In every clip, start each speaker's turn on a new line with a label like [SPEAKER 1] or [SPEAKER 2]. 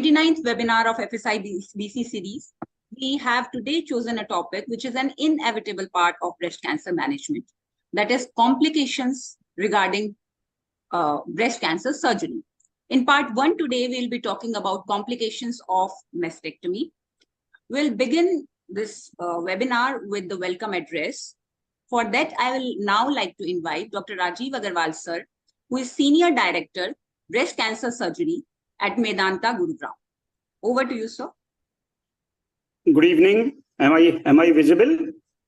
[SPEAKER 1] 29th webinar of FSI BC series, we have today chosen a topic which is an inevitable part of breast cancer management, that is complications regarding breast cancer surgery. In part 1 today, we'll be talking about complications of mastectomy. We'll begin this webinar with the welcome address. For that, I will now like to invite Dr. Rajiv Agarwal sir, who is Senior Director, Breast Cancer Surgery at Medanta, Gurugram. Over to you, sir.
[SPEAKER 2] Good evening. Am I visible?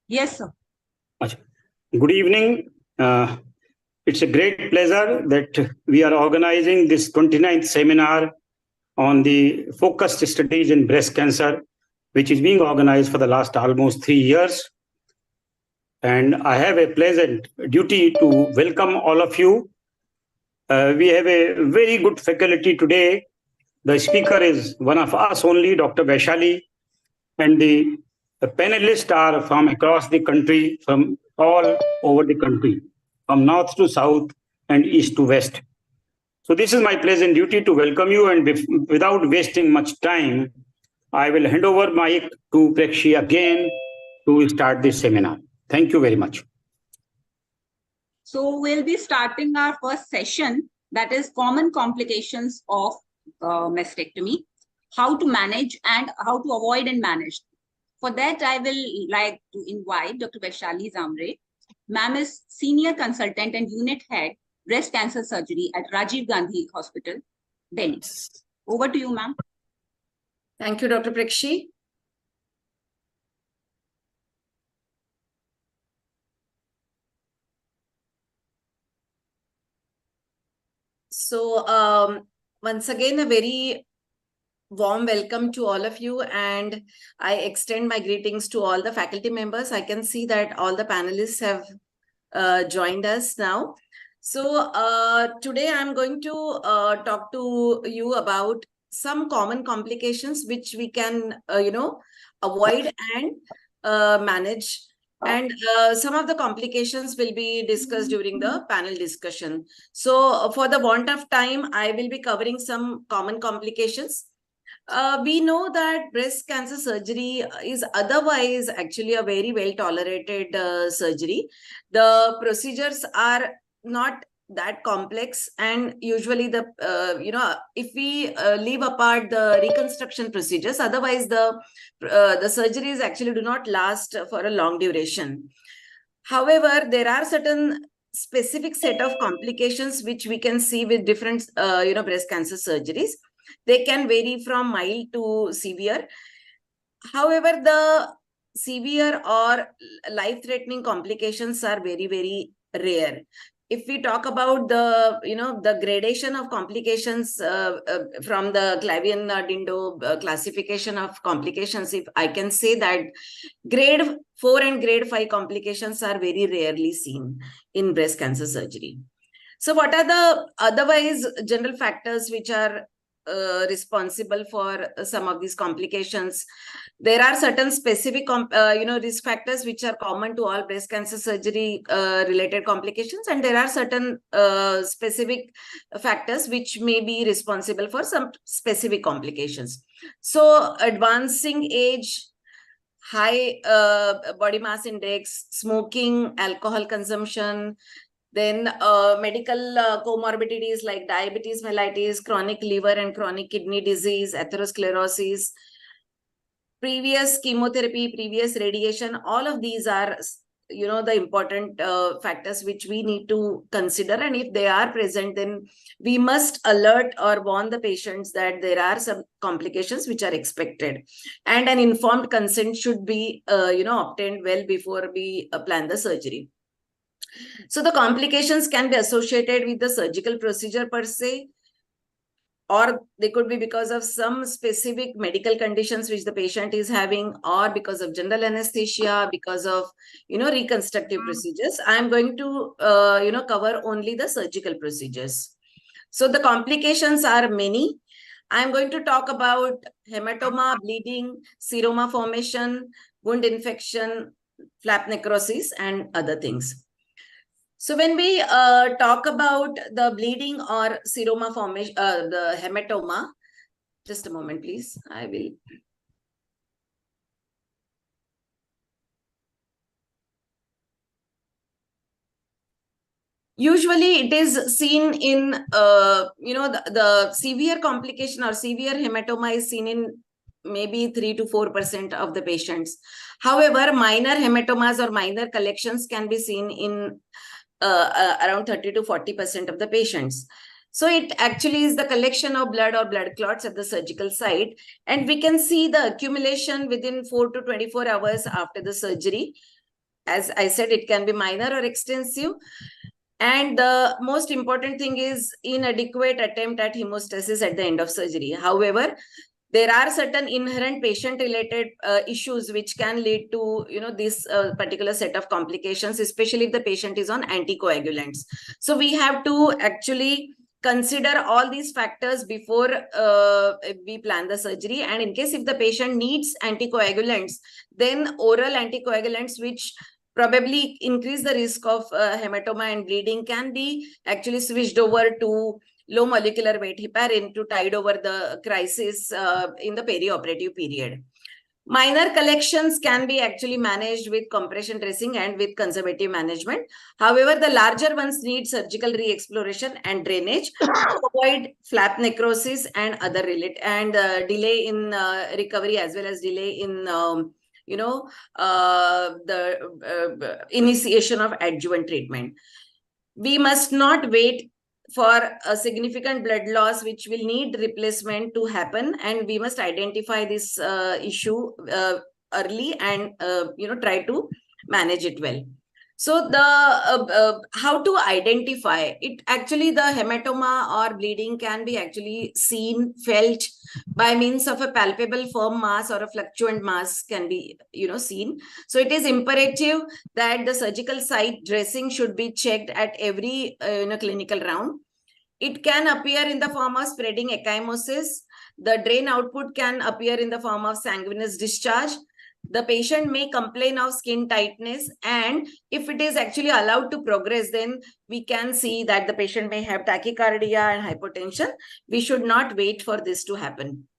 [SPEAKER 1] Yes, sir.
[SPEAKER 2] Good evening. It's a great pleasure that we are organizing this 29th seminar on the focused studies in breast cancer, which is being organized for the last almost 3 years. And I have a pleasant duty to welcome all of you. We have a very good faculty today. The speaker is one of us only, Dr. Vaishali, and the panelists are from across the country, from all over the country, from north to south and east to west. So this is my pleasant duty to welcome you, and without wasting much time, I will hand over mic to Prekshi again to start this seminar. Thank you very much.
[SPEAKER 1] So we'll be starting our first session, that is common complications of mastectomy, how to manage and how to avoid and manage. For that, I will like to invite Dr. Vaishali Zamre. Ma'am is Senior Consultant and Unit Head, Breast Cancer Surgery at Rajiv Gandhi Hospital, Delhi. Over to you, ma'am.
[SPEAKER 3] Thank you, Dr. Prekshi. So once again, a very warm welcome to all of you, and I extend my greetings to all the faculty members. I can see that all the panelists have joined us now. So today I'm going to talk to you about some common complications which we can, avoid and manage. And some of the complications will be discussed during the panel discussion. So for the want of time, I will be covering some common complications. We know that breast cancer surgery is otherwise actually a very well tolerated surgery. The procedures are not that complex, and usually the if we leave apart the reconstruction procedures, otherwise the surgeries actually do not last for a long duration. However, there are certain specific set of complications which we can see with different breast cancer surgeries. They can vary from mild to severe. However, the severe or life-threatening complications are very, very rare. If we talk about the gradation of complications from the Clavien-Dindo classification of complications, if I can say that grade 4 and grade 5 complications are very rarely seen in breast cancer surgery. So what are the otherwise general factors which are responsible for some of these complications? There are certain specific risk factors which are common to all breast cancer surgery related complications, and there are certain specific factors which may be responsible for some specific complications. So advancing age, high body mass index, smoking, alcohol consumption, then medical comorbidities like diabetes mellitus, chronic liver and chronic kidney disease, atherosclerosis, previous chemotherapy, previous radiation, all of these are the important factors which we need to consider. And if they are present, then we must alert or warn the patients that there are some complications which are expected. And an informed consent should be obtained well before we plan the surgery. So the complications can be associated with the surgical procedure per se, or they could be because of some specific medical conditions which the patient is having, or because of general anesthesia, because of reconstructive procedures. I am going to cover only the surgical procedures. So the complications are many. I am going to talk about hematoma, bleeding, seroma formation, wound infection, flap necrosis, and other things. So when we talk about the bleeding or seroma formation, the hematoma, Just a moment, please. I will. Usually it is seen in, the severe complication or severe hematoma is seen in maybe 3 to 4% of the patients. However, minor hematomas or minor collections can be seen in around 30 to 40% of the patients. So it actually is the collection of blood or blood clots at the surgical site. And we can see the accumulation within 4 to 24 hours after the surgery. As I said, it can be minor or extensive. And the most important thing is inadequate attempt at hemostasis at the end of surgery. However, there are certain inherent patient-related issues which can lead to, this particular set of complications, especially if the patient is on anticoagulants. So we have to actually consider all these factors before we plan the surgery. And in case if the patient needs anticoagulants, then oral anticoagulants, which probably increase the risk of hematoma and bleeding, can be actually switched over to low molecular weight heparin to tide over the crisis in the perioperative period. Minor collections can be actually managed with compression dressing and with conservative management. However, the larger ones need surgical re-exploration and drainage to avoid flap necrosis and other related and delay in recovery, as well as delay in the initiation of adjuvant treatment. We must not wait for a significant blood loss, which will need replacement to happen. And we must identify this issue early and, try to manage it well. So the how to identify it, actually the hematoma or bleeding can be actually seen, felt by means of a palpable firm mass or a fluctuant mass can be, seen. So it is imperative that the surgical site dressing should be checked at every clinical round. It can appear in the form of spreading ecchymosis. The drain output can appear in the form of sanguineous discharge. The patient may complain of skin tightness, and if it is actually allowed to progress, then we can see that the patient may have tachycardia and hypotension. We should not wait for this to happen.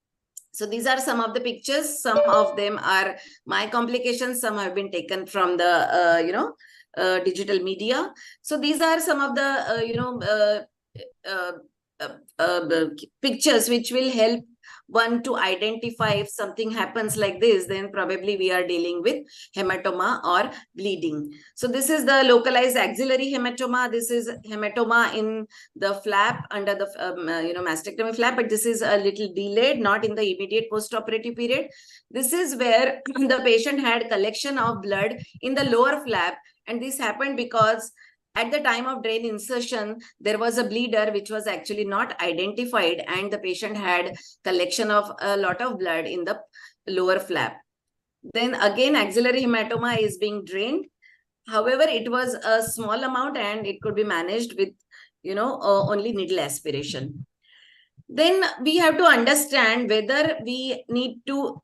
[SPEAKER 3] So these are some of the pictures. Some of them are my complications. Some have been taken from the, digital media. So these are some of the, pictures which will help one to identify if something happens like this, then probably we are dealing with hematoma or bleeding. So this is the localized axillary hematoma. This is hematoma in the flap under the mastectomy flap, but this is a little delayed, not in the immediate postoperative period. This is where the patient had collection of blood in the lower flap, and this happened because at the time of drain insertion, there was a bleeder which was actually not identified, and the patient had collection of a lot of blood in the lower flap. Then again, axillary hematoma is being drained. However, it was a small amount and it could be managed with, only needle aspiration. Then we have to understand whether we need to,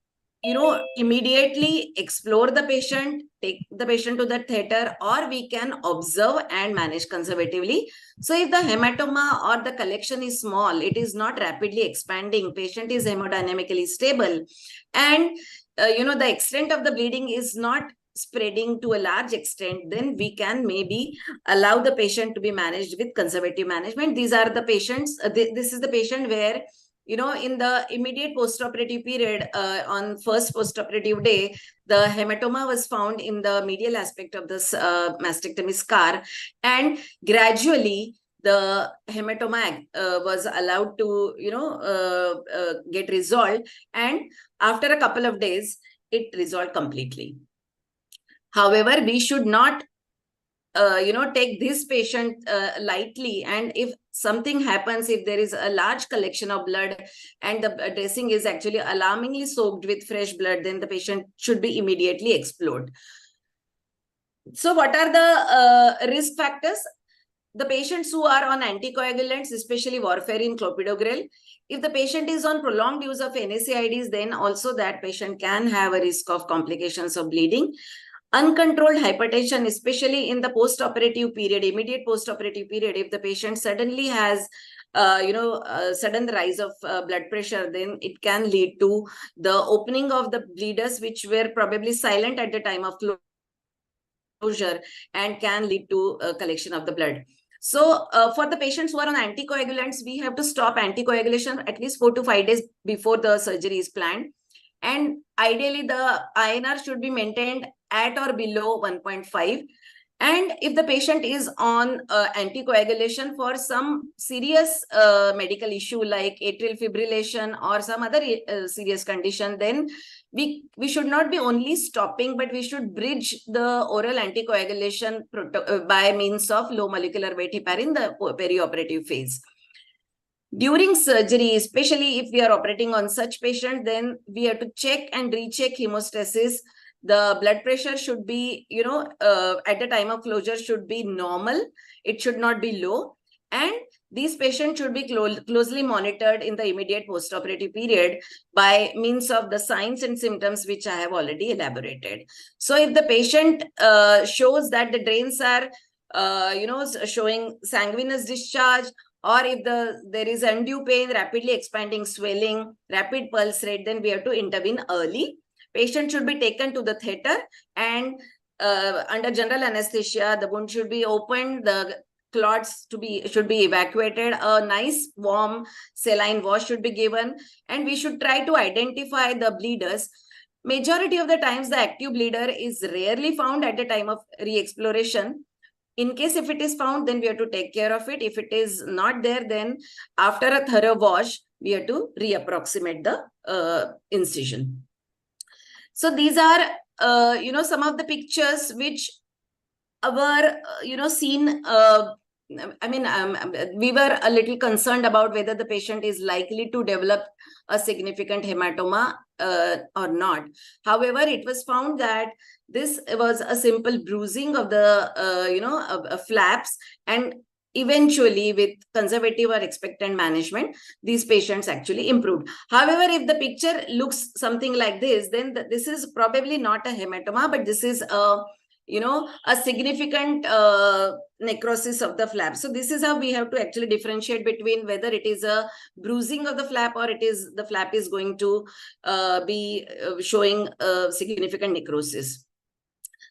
[SPEAKER 3] immediately explore the patient, take the patient to the theater, or we can observe and manage conservatively. So if the hematoma or the collection is small, it is not rapidly expanding, patient is hemodynamically stable, and the extent of the bleeding is not spreading to a large extent, then we can maybe allow the patient to be managed with conservative management. These are the patients, this is the patient where, in the immediate postoperative period, on first postoperative day, the hematoma was found in the medial aspect of this mastectomy scar, and gradually the hematoma was allowed to, get resolved, and after a couple of days, it resolved completely. However, we should not take this patient lightly, and if something happens, if there is a large collection of blood and the dressing is actually alarmingly soaked with fresh blood, then the patient should be immediately explored. So what are the risk factors? The patients who are on anticoagulants, especially warfarin, clopidogrel, if the patient is on prolonged use of NSAIDs, then also that patient can have a risk of complications of bleeding. Uncontrolled hypertension, especially in the postoperative period, immediate postoperative period, if the patient suddenly has sudden rise of blood pressure, then it can lead to the opening of the bleeders, which were probably silent at the time of closure, and can lead to collection of the blood. So for the patients who are on anticoagulants, we have to stop anticoagulation at least 4 to 5 days before the surgery is planned. And ideally, the INR should be maintained at or below 1.5. And if the patient is on anticoagulation for some serious medical issue like atrial fibrillation or some other serious condition, then we should not be only stopping, but we should bridge the oral anticoagulation by means of low molecular weight heparin in the perioperative phase. During surgery, especially if we are operating on such patients, then we have to check and recheck hemostasis. The blood pressure should be, at the time of closure should be normal. It should not be low. And these patients should be closely monitored in the immediate postoperative period by means of the signs and symptoms, which I have already elaborated. So if the patient shows that the drains are, showing sanguineous discharge, or if there is undue pain, rapidly expanding swelling, rapid pulse rate, then we have to intervene early. Patient should be taken to the theater, and under general anesthesia, the wound should be opened, the clots should be evacuated, a nice warm saline wash should be given, and we should try to identify the bleeders. Majority of the times, the active bleeder is rarely found at the time of re-exploration. In case if it is found, then we have to take care of it. If it is not there, then after a thorough wash, we have to reapproximate the incision. So these are, some of the pictures which were, seen. We were a little concerned about whether the patient is likely to develop a significant hematoma or not. However, it was found that this was a simple bruising of the, flaps, and eventually with conservative or expectant management, these patients actually improved. However, if the picture looks something like this, then this is probably not a hematoma, but this is a significant necrosis of the flap. So this is how we have to actually differentiate between whether it is a bruising of the flap or the flap is going to be showing significant necrosis.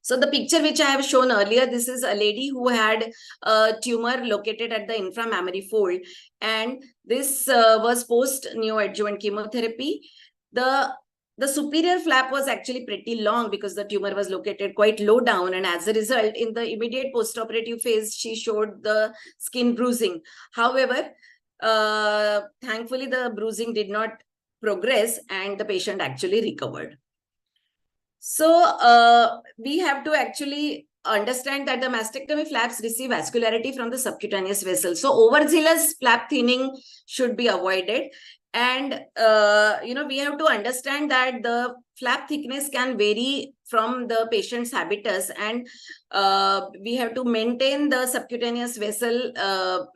[SPEAKER 3] So the picture which I have shown earlier, this is a lady who had a tumor located at the inframammary fold, and this was post neoadjuvant chemotherapy. The superior flap was actually pretty long because the tumor was located quite low down, and as a result, in the immediate postoperative phase, she showed the skin bruising. However, thankfully, the bruising did not progress and the patient actually recovered. So we have to actually understand that the mastectomy flaps receive vascularity from the subcutaneous vessel. So overzealous flap thinning should be avoided. And, we have to understand that the flap thickness can vary from the patient's habitus, and we have to maintain the subcutaneous vessel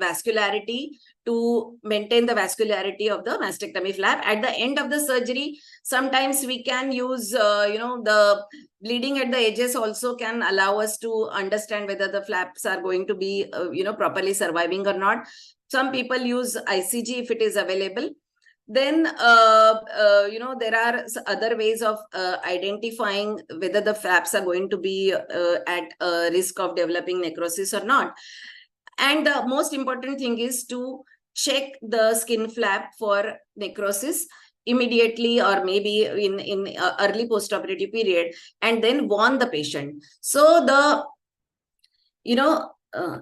[SPEAKER 3] vascularity to maintain the vascularity of the mastectomy flap. At the end of the surgery, sometimes we can use, the bleeding at the edges also can allow us to understand whether the flaps are going to be, properly surviving or not. Some people use ICG if it is available. Then, there are other ways of identifying whether the flaps are going to be at risk of developing necrosis or not. And the most important thing is to check the skin flap for necrosis immediately, or maybe in early postoperative period, and then warn the patient. So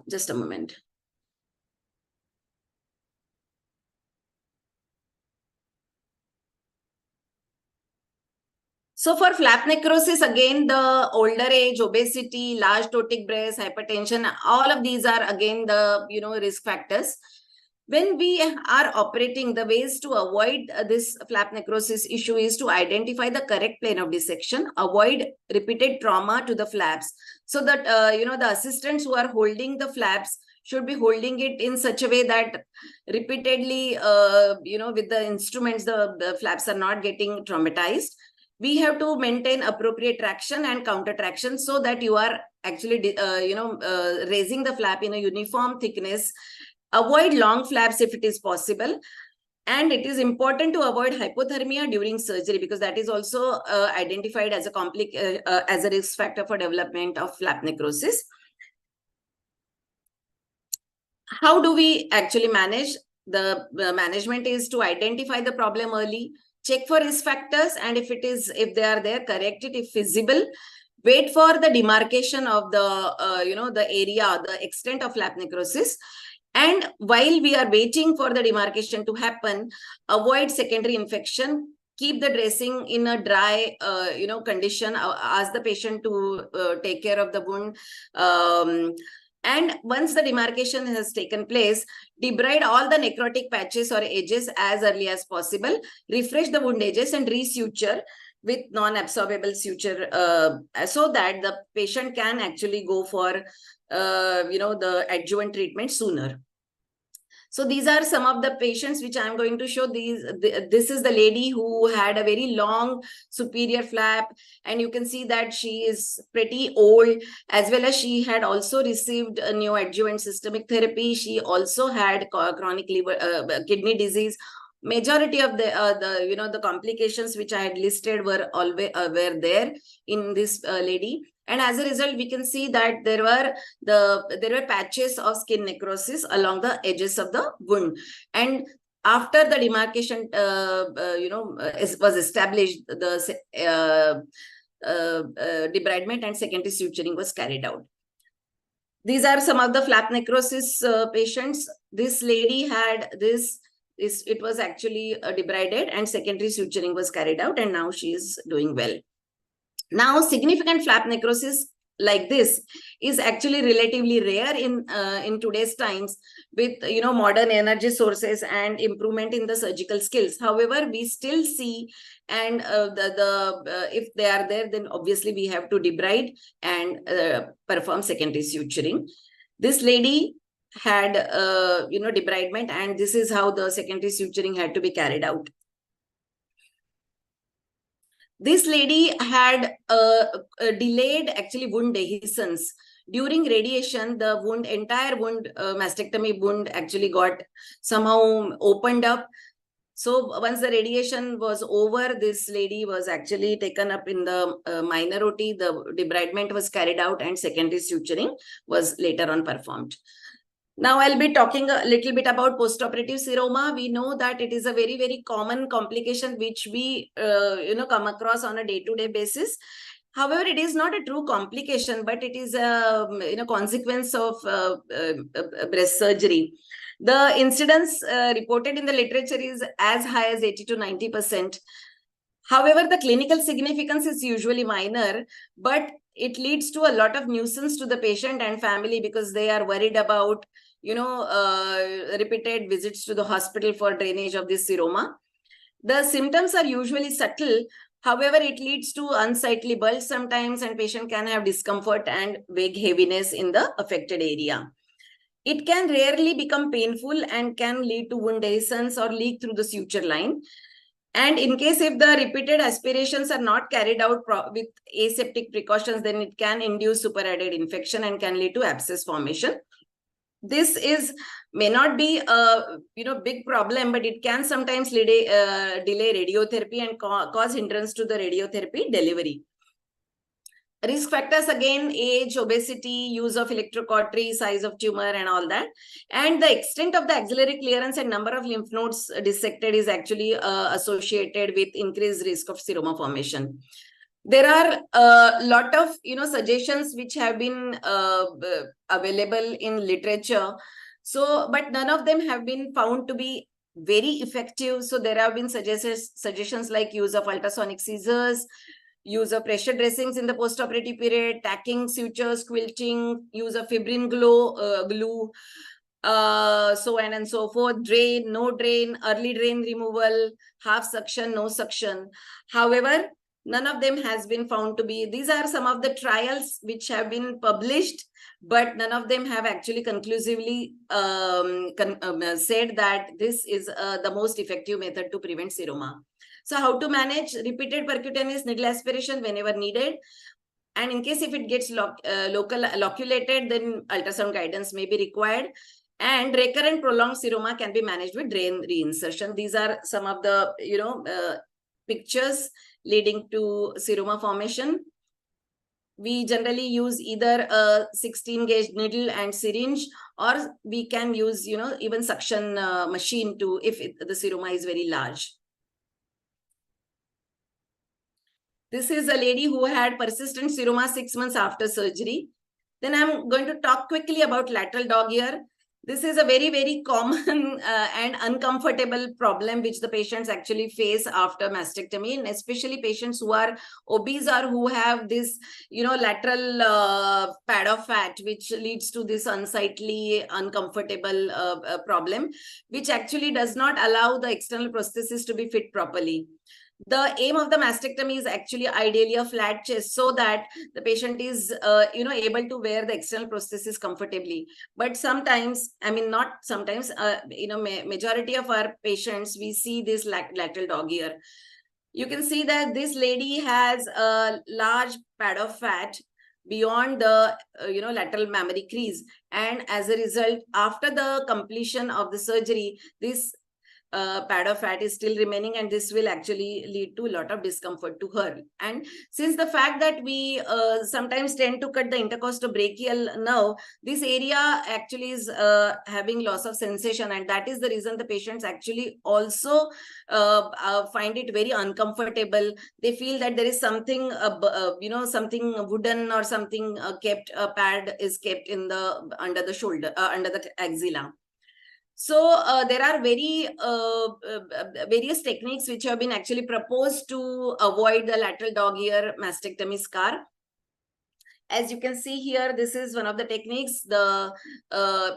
[SPEAKER 3] just a moment. So for flap necrosis, again, the older age, obesity, large ptotic breast, hypertension, all of these are again the risk factors. When we are operating, the ways to avoid this flap necrosis issue is to identify the correct plane of dissection, avoid repeated trauma to the flaps, so that the assistants who are holding the flaps should be holding it in such a way that repeatedly, with the instruments, the flaps are not getting traumatized. We have to maintain appropriate traction and counter traction so that you are actually, raising the flap in a uniform thickness Avoid long flaps if it is possible. And it is important to avoid hypothermia during surgery because that is also identified as a risk factor for development of flap necrosis. How do we actually manage? The management is to identify the problem early, check for risk factors, and if they are there, correct it if feasible. Wait for the demarcation of the the area, the extent of flap necrosis. And while we are waiting for the demarcation to happen, avoid secondary infection. Keep the dressing in a dry, condition. Ask the patient to take care of the wound. And once the demarcation has taken place, debride all the necrotic patches or edges as early as possible. Refresh the wound edges and resuture with non-absorbable suture so that the patient can actually go for, the adjuvant treatment sooner. So these are some of the patients which I'm going to show. This is the lady who had a very long superior flap, and you can see that she is pretty old, as well as she had also received a neoadjuvant systemic therapy. She also had chronic kidney disease. Majority of the complications which I had listed were there in this lady. And as a result, we can see that there were patches of skin necrosis along the edges of the wound. And after the demarcation, was established, the debridement and secondary suturing was carried out. These are some of the flap necrosis patients. This lady had this. It was actually debrided and secondary suturing was carried out, and now she is doing well. Now, significant flap necrosis like this is actually relatively rare in today's times with modern energy sources and improvement in the surgical skills. However, we still see, and if they are there, then obviously we have to debride and perform secondary suturing. This lady had debridement, and this is how the secondary suturing had to be carried out. This lady had delayed actually wound dehiscence. During radiation, the entire wound, mastectomy wound actually got somehow opened up. So once the radiation was over, this lady was actually taken up in the minor OT. The debridement was carried out and secondary suturing was later on performed. Now I'll be talking a little bit about postoperative seroma. We know that it is a very, very common complication which we come across on a day-to-day basis. However, it is not a true complication, but it is a consequence of breast surgery. The incidence reported in the literature is as high as 80 to 90%. However, the clinical significance is usually minor, but it leads to a lot of nuisance to the patient and family because they are worried about repeated visits to the hospital for drainage of this seroma. The symptoms are usually subtle. However, it leads to unsightly bulge sometimes, and patient can have discomfort and vague heaviness in the affected area. It can rarely become painful and can lead to wound dehiscence or leak through the suture line. And in case if the repeated aspirations are not carried out with aseptic precautions, then it can induce superadded infection and can lead to abscess formation. This may not be a big problem, but it can sometimes delay radiotherapy and cause hindrance to the radiotherapy delivery. Risk factors, again, age, obesity, use of electrocautery, size of tumor and all that. And the extent of the axillary clearance and number of lymph nodes dissected is actually associated with increased risk of seroma formation. There are a lot of suggestions which have been available in literature. So, but none of them have been found to be very effective. So there have been suggestions like use of ultrasonic scissors, use of pressure dressings in the postoperative period, tacking sutures, quilting, use of fibrin glue, so on and so forth, drain, no drain, early drain removal, half suction, no suction. However, none of them has been found to be, these are some of the trials which have been published, but none of them have actually conclusively said that this is the most effective method to prevent seroma. So how to manage repeated percutaneous needle aspiration whenever needed? And in case if it gets loculated, then ultrasound guidance may be required. And recurrent prolonged seroma can be managed with drain reinsertion. These are some of the, pictures leading to seroma formation. We generally use either a 16 gauge needle and syringe, or we can use, even suction machine to, if the seroma is very large. This is a lady who had persistent seroma 6 months after surgery. Then I'm going to talk quickly about lateral dog ear. This is a very, very common and uncomfortable problem which the patients actually face after mastectomy, and especially patients who are obese or who have this, lateral pad of fat, which leads to this unsightly, uncomfortable problem, which actually does not allow the external prosthesis to be fit properly. The aim of the mastectomy is actually ideally a flat chest, so that the patient is, able to wear the external prosthesis comfortably. But sometimes, not sometimes, majority of our patients, we see this lateral dog ear. You can see that this lady has a large pad of fat beyond the, lateral mammary crease. And as a result, after the completion of the surgery, this pad of fat is still remaining, and this will actually lead to a lot of discomfort to her. And since the fact that we sometimes tend to cut the intercostobrachial nerve, this area actually is having loss of sensation, and that is the reason the patients actually also find it very uncomfortable. They feel that there is something, something wooden or something kept, a pad is kept in the under the shoulder, under the axilla. So there are various techniques which have been actually proposed to avoid the lateral dog ear mastectomy scar. As you can see here, this is one of the techniques. The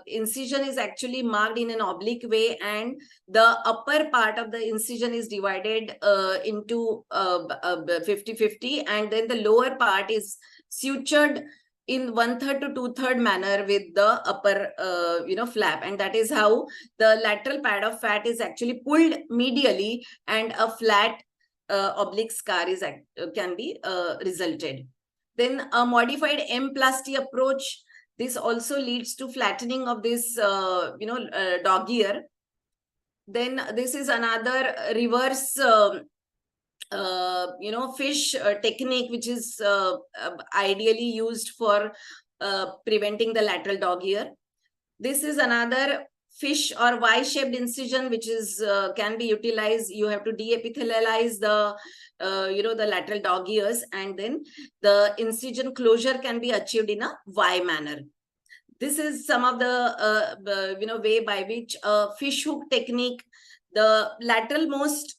[SPEAKER 3] incision is actually marked in an oblique way, and the upper part of the incision is divided into 50-50, and then the lower part is sutured in 1/3 to 2/3 manner with the upper, flap. And that is how the lateral pad of fat is actually pulled medially, and a flat oblique scar is can be resulted. Then a modified M-plasty approach. This also leads to flattening of this, dog ear. Then this is another reverse fish technique, which is ideally used for preventing the lateral dog ear. This is another fish or Y-shaped incision, which is can be utilized. You have to deepithelialize the the lateral dog ears, and then the incision closure can be achieved in a Y manner. This is some of the way by which fish hook technique, the lateral most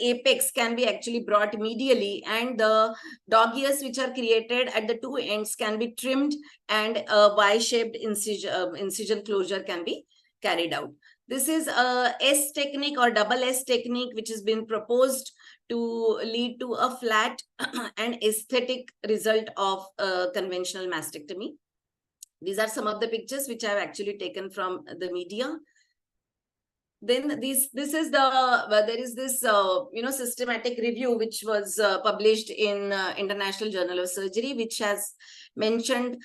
[SPEAKER 3] apex can be actually brought medially, and the dog ears which are created at the two ends can be trimmed, and a Y-shaped incision closure can be carried out. This is a S technique or double S technique, which has been proposed to lead to a flat and aesthetic result of conventional mastectomy. These are some of the pictures which I have actually taken from the media. Then this is the there is this systematic review which was published in International Journal of Surgery, which has mentioned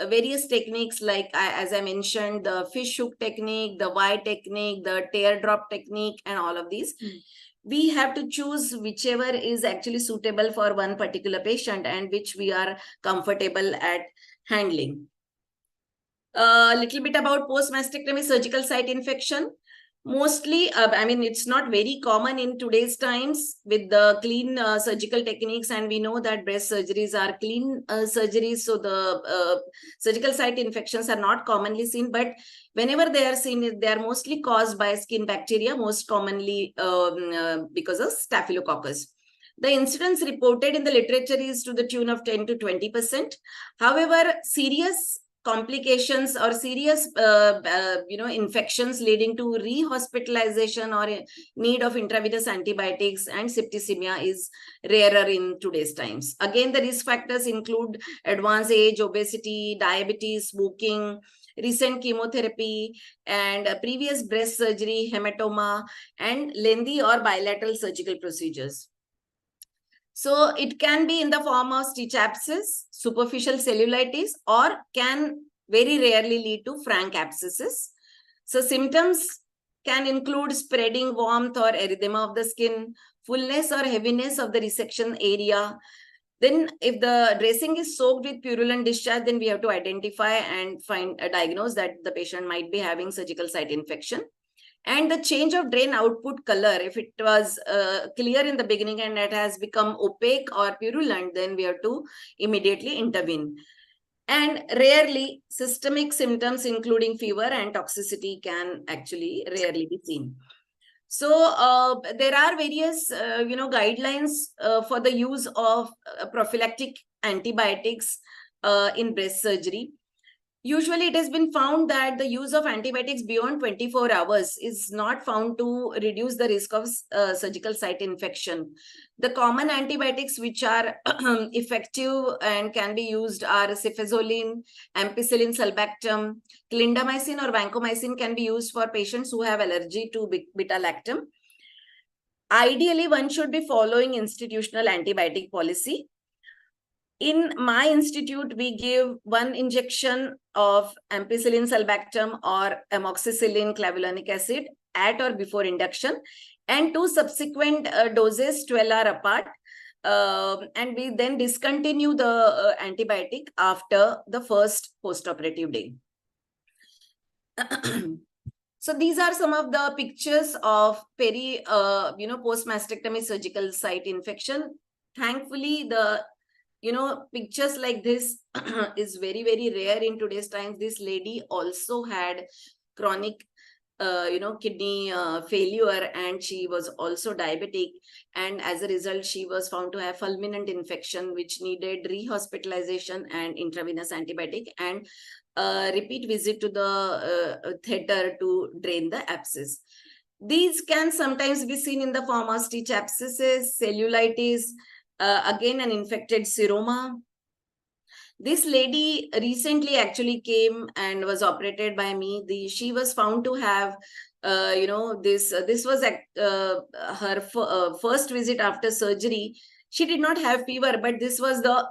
[SPEAKER 3] various techniques, like as I mentioned, the fish hook technique, the Y technique, the teardrop technique, and all of these. We have to choose whichever is actually suitable for one particular patient and which we are comfortable at handling. A little bit about post-mastectomy surgical site infection. Mostly, it's not very common in today's times with the clean surgical techniques, and we know that breast surgeries are clean surgeries, so the surgical site infections are not commonly seen. But whenever they are seen, they are mostly caused by skin bacteria, most commonly because of Staphylococcus. The incidence reported in the literature is to the tune of 10 to 20%. However, serious complications or serious infections leading to rehospitalization or need of intravenous antibiotics and septicemia is rarer in today's times. Again, the risk factors include advanced age, obesity, diabetes, smoking, recent chemotherapy, and previous breast surgery, hematoma, and lengthy or bilateral surgical procedures. So it can be in the form of stitch abscess, superficial cellulitis, or can very rarely lead to frank abscesses. So symptoms can include spreading warmth or erythema of the skin, fullness or heaviness of the resection area. Then if the dressing is soaked with purulent discharge, then we have to identify and diagnose that the patient might be having surgical site infection. And the change of drain output color, if it was clear in the beginning and it has become opaque or purulent, then we have to immediately intervene. And rarely, systemic symptoms, including fever and toxicity, can actually rarely be seen. So there are various, guidelines for the use of prophylactic antibiotics in breast surgery. Usually, it has been found that the use of antibiotics beyond 24 hours is not found to reduce the risk of surgical site infection. The common antibiotics which are effective and can be used are cefazolin, ampicillin sulbactam, clindamycin or vancomycin can be used for patients who have allergy to beta-lactam. Ideally, one should be following institutional antibiotic policy. In my institute, we give 1 injection of ampicillin sulbactam or amoxicillin clavulanic acid at or before induction, and 2 subsequent doses 12 hours apart. And we then discontinue the antibiotic after the first postoperative day. So these are some of the pictures of post-mastectomy surgical site infection. Thankfully, the pictures like this is very, very rare in today's times. This lady also had chronic, kidney failure, and she was also diabetic. And as a result, she was found to have fulminant infection, which needed rehospitalization and intravenous antibiotic and repeat visit to the theater to drain the abscess. These can sometimes be seen in the form of stitch abscesses, cellulitis, again an infected seroma. This lady recently actually came and was operated by me. She was found to have this was her first visit after surgery. She did not have fever, but this was the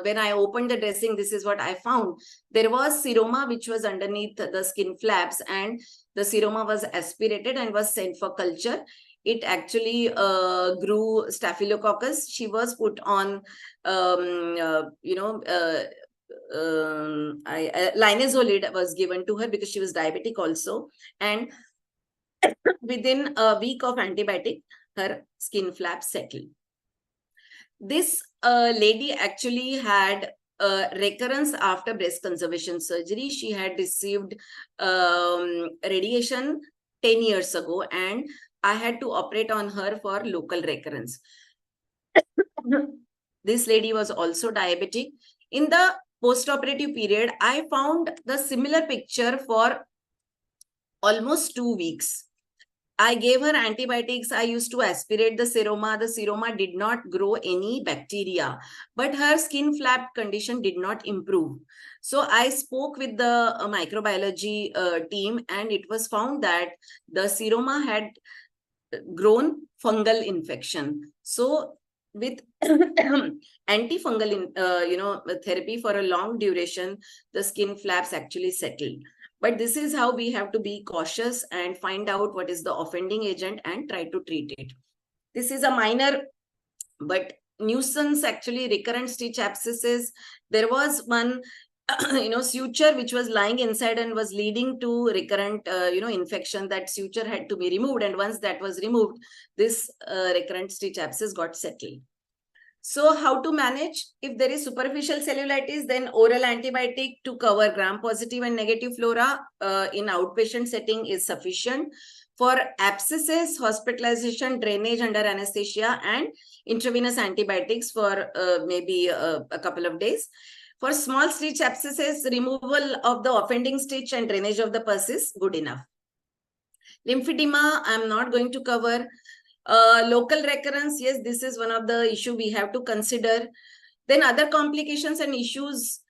[SPEAKER 3] when I opened the dressing, this is what I found. There was seroma which was underneath the skin flaps, and the seroma was aspirated and was sent for culture. It actually grew staphylococcus. She was put on, linezolid was given to her because she was diabetic also. And within a week of antibiotic, her skin flaps settled. This lady actually had recurrence after breast conservation surgery. She had received radiation 10 years ago, and I had to operate on her for local recurrence. This lady was also diabetic. In the post-operative period, I found the similar picture for almost 2 weeks. I gave her antibiotics. I used to aspirate the seroma. The seroma did not grow any bacteria, but her skin flap condition did not improve. So I spoke with the microbiology team, and it was found that the seroma had grown fungal infection. So with antifungal therapy for a long duration, the skin flaps actually settled. But this is how we have to be cautious and find out what is the offending agent and try to treat it. This is a minor but nuisance, actually, recurrent stitch abscesses. There was one suture which was lying inside and was leading to recurrent infection. That suture had to be removed, and once that was removed, this recurrent stitch abscess got settled. So how to manage? If there is superficial cellulitis, then oral antibiotic to cover gram-positive and negative flora in outpatient setting is sufficient. For abscesses, hospitalization, drainage under anesthesia, and intravenous antibiotics for maybe a couple of days. For small stitch abscesses, removal of the offending stitch and drainage of the pus is good enough. Lymphedema, I'm not going to cover. Local recurrence, yes, this is one of the issues we have to consider. Then other complications and issues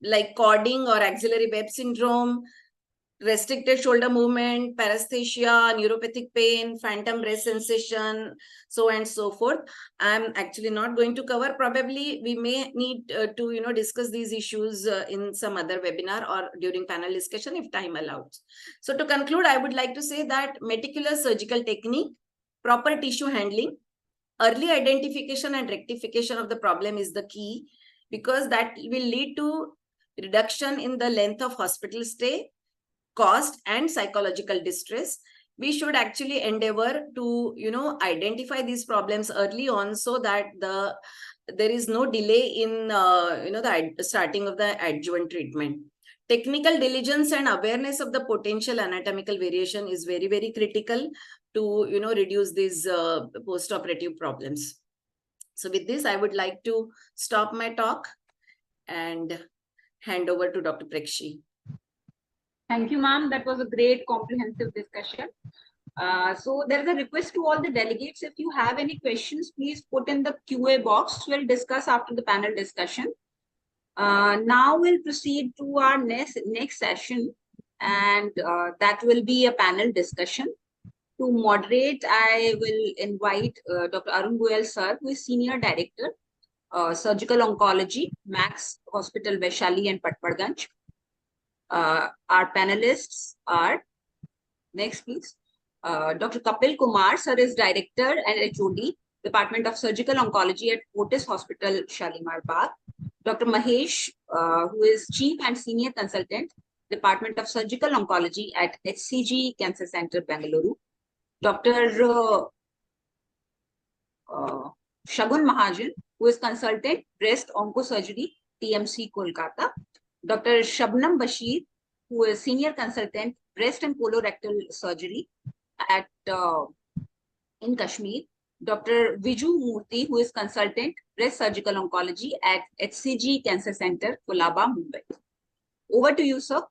[SPEAKER 3] like cording or axillary web syndrome, restricted shoulder movement, paresthesia, neuropathic pain, phantom breast sensation, so and so forth. I'm actually not going to cover. Probably we may need to discuss these issues in some other webinar or during panel discussion if time allows. So to conclude, I would like to say that meticulous surgical technique, proper tissue handling, early identification and rectification of the problem is the key, because that will lead to reduction in the length of hospital stay, cost, and psychological distress. We should actually endeavor to identify these problems early on, so that there is no delay in the starting of the adjuvant treatment. Technical diligence and awareness of the potential anatomical variation is very, very critical to reduce these post-operative problems. So with this, I would like to stop my talk and hand over to Dr. Prekshi.
[SPEAKER 1] Thank you, ma'am. That was a great comprehensive discussion. So there is a request to all the delegates. If you have any questions, please put in the QA box. We'll discuss after the panel discussion. Now we'll proceed to our next session, and that will be a panel discussion. To moderate, I will invite Dr. Arun Goyal sir, who is Senior Director, Surgical Oncology, Max Hospital, Vaishali and Patparganj. Our panelists are, next please, Dr. Kapil Kumar sir is Director and HOD, Department of Surgical Oncology at Fortis Hospital, Shalimar Bagh. Dr. Mahesh, who is Chief and Senior Consultant, Department of Surgical Oncology at HCG Cancer Center, Bengaluru. Dr. Shagun Mahajan, who is Consultant, Breast Oncosurgery, TMC, Kolkata. Dr. Shabnam Bashir, who is Senior Consultant, Breast and Colorectal Surgery at in Kashmir. Dr. Viju Murthy, who is Consultant, Breast Surgical Oncology at HCG Cancer Center, Kolaba, Mumbai. Over to you, sir.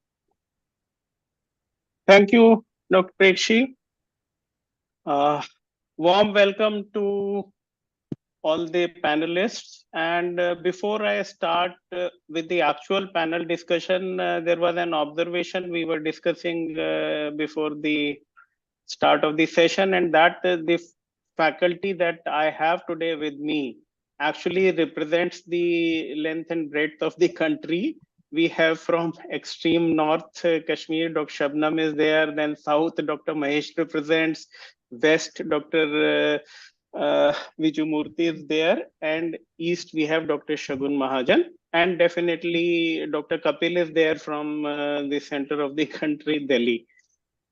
[SPEAKER 4] Thank you, Dr. Prekshi. Warm welcome to all the panelists. And before I start with the actual panel discussion, there was an observation we were discussing before the start of the session, and that the faculty that I have today with me actually represents the length and breadth of the country. We have from extreme north Kashmir, Dr. Shabnam is there, then south Dr. Mahesh represents, west Dr. Viju Murthy is there, and east we have Dr. Shagun Mahajan, and definitely Dr. Kapil is there from the center of the country, Delhi.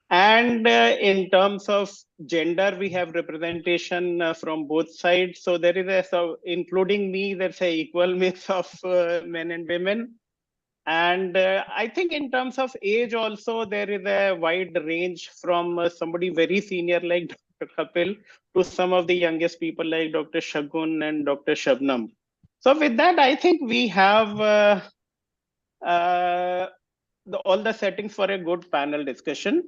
[SPEAKER 4] And in terms of gender, we have representation from both sides. So there is including me, there's a equal mix of men and women. And I think in terms of age also, there is a wide range from somebody very senior like Dr. Kapil to some of the youngest people like Dr. Shagun and Dr. Shabnam. So with that, I think we have all the settings for a good panel discussion.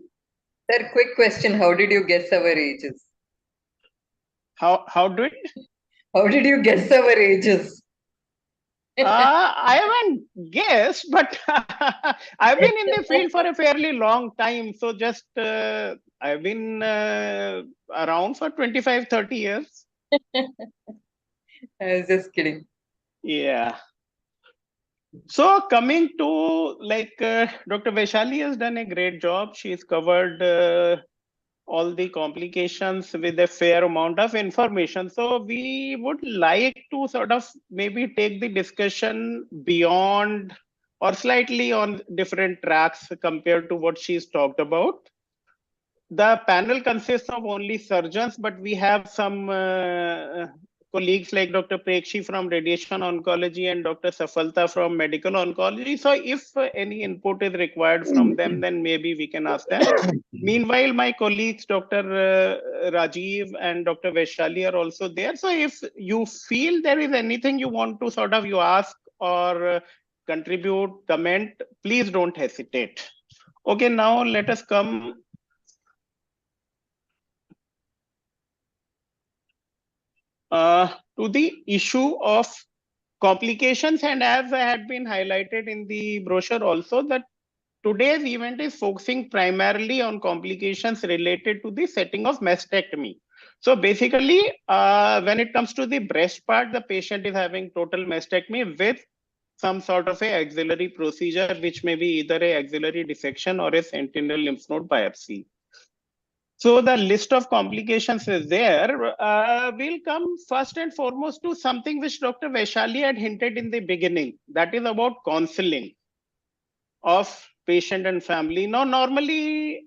[SPEAKER 5] Sir, quick question. How did you guess our ages?
[SPEAKER 4] How did?
[SPEAKER 5] How did you guess our ages?
[SPEAKER 4] I haven't guessed, but I've been in the field for a fairly long time. So just I've been around for 25, 30 years.
[SPEAKER 5] I was just kidding.
[SPEAKER 4] Yeah. So coming to like Dr. Vaishali has done a great job. She's covered all the complications with a fair amount of information. So we would like to sort of maybe take the discussion beyond or slightly on different tracks compared to what she's talked about. The panel consists of only surgeons, but we have some colleagues like Dr. Prekshi from radiation oncology and Dr. Safalta from medical oncology. So if any input is required from them, then maybe we can ask them. Meanwhile, my colleagues, Dr. Rajiv and Dr. Vaishali are also there. So if you feel there is anything you want to sort of you ask or contribute, comment, please don't hesitate. Okay, now let us come to the issue of complications. And as I had been highlighted in the brochure also, that today's event is focusing primarily on complications related to the setting of mastectomy. So basically, when it comes to the breast part, the patient is having total mastectomy with some sort of a axillary procedure, which may be either a axillary dissection or a sentinel lymph node biopsy. So the list of complications is there. We'll come first and foremost to something which Dr. Vaishali had hinted in the beginning, that is about counseling of patient and family. Now, normally,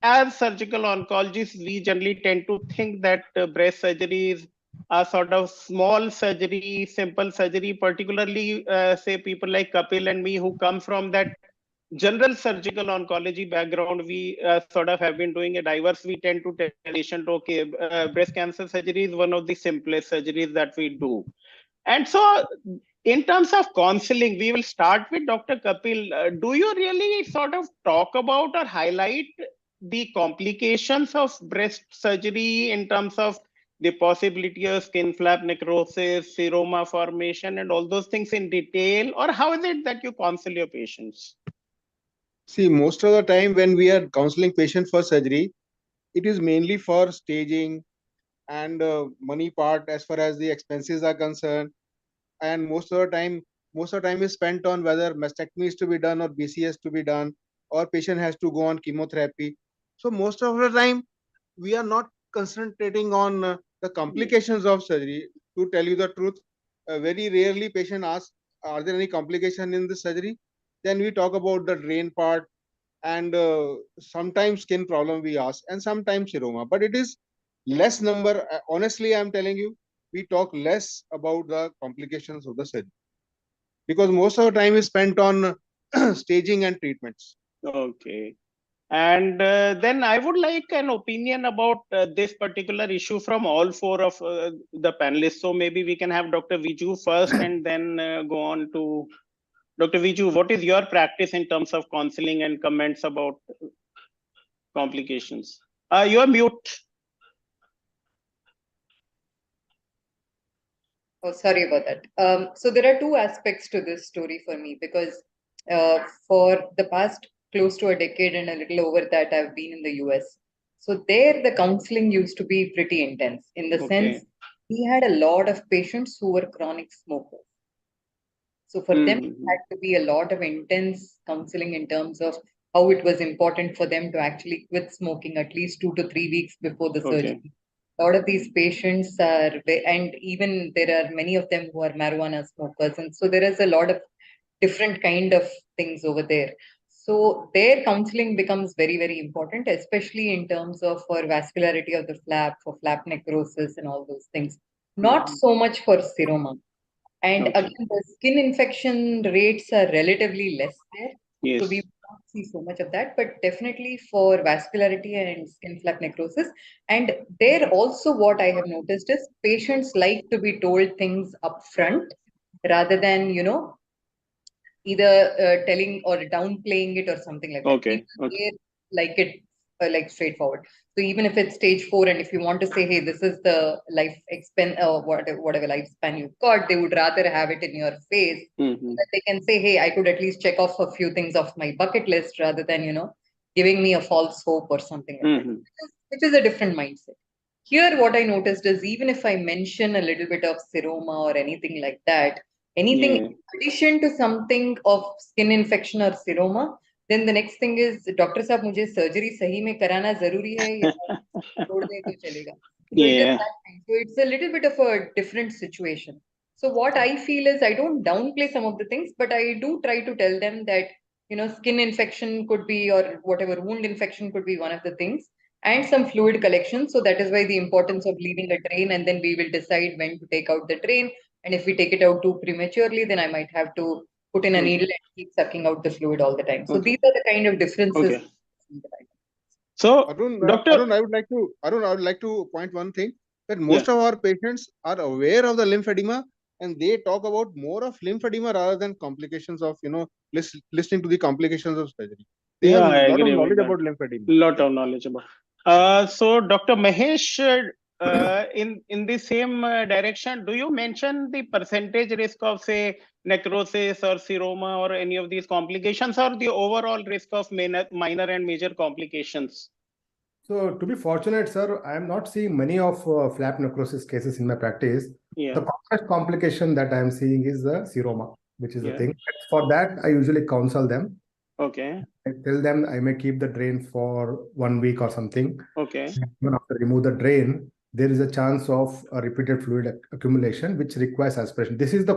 [SPEAKER 4] as surgical oncologists, we generally tend to think that breast surgeries are sort of small surgery, simple surgery, particularly say people like Kapil and me who come from that general surgical oncology background. We sort of have been doing a diverse. We tend to tell patient, okay, breast cancer surgery is one of the simplest surgeries that we do. And so in terms of counseling, we will start with Dr. Kapil. Do you really sort of talk about or highlight the complications of breast surgery in terms of the possibility of skin flap necrosis, seroma formation, and all those things in detail? Or how is it that you counsel your patients?
[SPEAKER 6] See, most of the time when we are counseling patient for surgery, it is mainly for staging and money part as far as the expenses are concerned. And most of the time is spent on whether mastectomy is to be done or BCS to be done, or patient has to go on chemotherapy. So most of the time we are not concentrating on the complications of surgery. To tell you the truth, very rarely patient asks, are there any complication in the surgery? Then we talk about the drain part, and sometimes skin problem we ask, and sometimes seroma. But it is less number. Honestly, I'm telling you, we talk less about the complications of the surgery because most of the time is spent on staging and treatments.
[SPEAKER 4] Okay. And then I would like an opinion about this particular issue from all four of the panelists. So maybe we can have Dr. Viju first and then go on to Dr. Viju. What is your practice in terms of counseling and comments about complications? You are mute.
[SPEAKER 5] Oh, sorry about that. So there are two aspects to this story for me because for the past close to a decade and a little over that, I've been in the US. So there, the counseling used to be pretty intense in the sense we had a lot of patients who were chronic smokers. So for them, it had to be a lot of intense counseling in terms of how it was important for them to actually quit smoking at least 2 to 3 weeks before the surgery. A lot of these patients are, and even there are many of them who are marijuana smokers. And so there is a lot of different kind of things over there. So their counseling becomes very, very important, especially in terms of for vascularity of the flap, for flap necrosis and all those things. Not so much for seroma. And again, the skin infection rates are relatively less there.
[SPEAKER 4] Yes.
[SPEAKER 5] So we will not see so much of that, but definitely for vascularity and skin flap necrosis. And there also what I have noticed is patients like to be told things upfront rather than, either telling or downplaying it or something like that.
[SPEAKER 4] Okay.
[SPEAKER 5] People like it like straightforward. So even if it's stage 4, and if you want to say, hey, this is the life whatever lifespan you've got, they would rather have it in your face so that they can say, hey, I could at least check off a few things off my bucket list rather than, giving me a false hope or something like that, which is a different mindset. Here, what I noticed is even if I mention a little bit of seroma or anything like that, anything in addition to something of skin infection or seroma, then the next thing is, Doctor Saab, mujhe surgery sahi mein karana zaruri hai ya chhod de to chalega. So it is that thing. So it's a little bit of a different situation. So what I feel is I don't downplay some of the things, but I do try to tell them that, skin infection could be, or whatever wound infection could be one of the things, and some fluid collection. So that is why the importance of leaving a drain, and then we will decide when to take out the drain. And if we take it out too prematurely, then I might have to put in a needle and keep sucking out the fluid all the time. So these are the kind of differences.
[SPEAKER 4] So,
[SPEAKER 6] Arun,
[SPEAKER 4] Doctor,
[SPEAKER 6] I would like to point one thing, that most of our patients are aware of the lymphedema, and they talk about more of lymphedema rather than complications of, listening to the complications of surgery. They have a lot of knowledge about lymphedema.
[SPEAKER 4] Lot of knowledge about. So, Dr. Mahesh, in the same direction, do you mention the percentage risk of, say, necrosis or seroma or any of these complications, or the overall risk of minor and major complications?
[SPEAKER 7] So to be fortunate, sir, I am not seeing many of flap necrosis cases in my practice.
[SPEAKER 4] Yeah.
[SPEAKER 7] The commonest complication that I am seeing is the seroma, which is the
[SPEAKER 4] Yeah.
[SPEAKER 7] thing. For that, I usually counsel them.
[SPEAKER 4] Okay.
[SPEAKER 7] I tell them I may keep the drain for 1 week or something.
[SPEAKER 4] Okay.
[SPEAKER 7] Even after remove the drain, there is a chance of a repeated fluid accumulation, which requires aspiration. This is the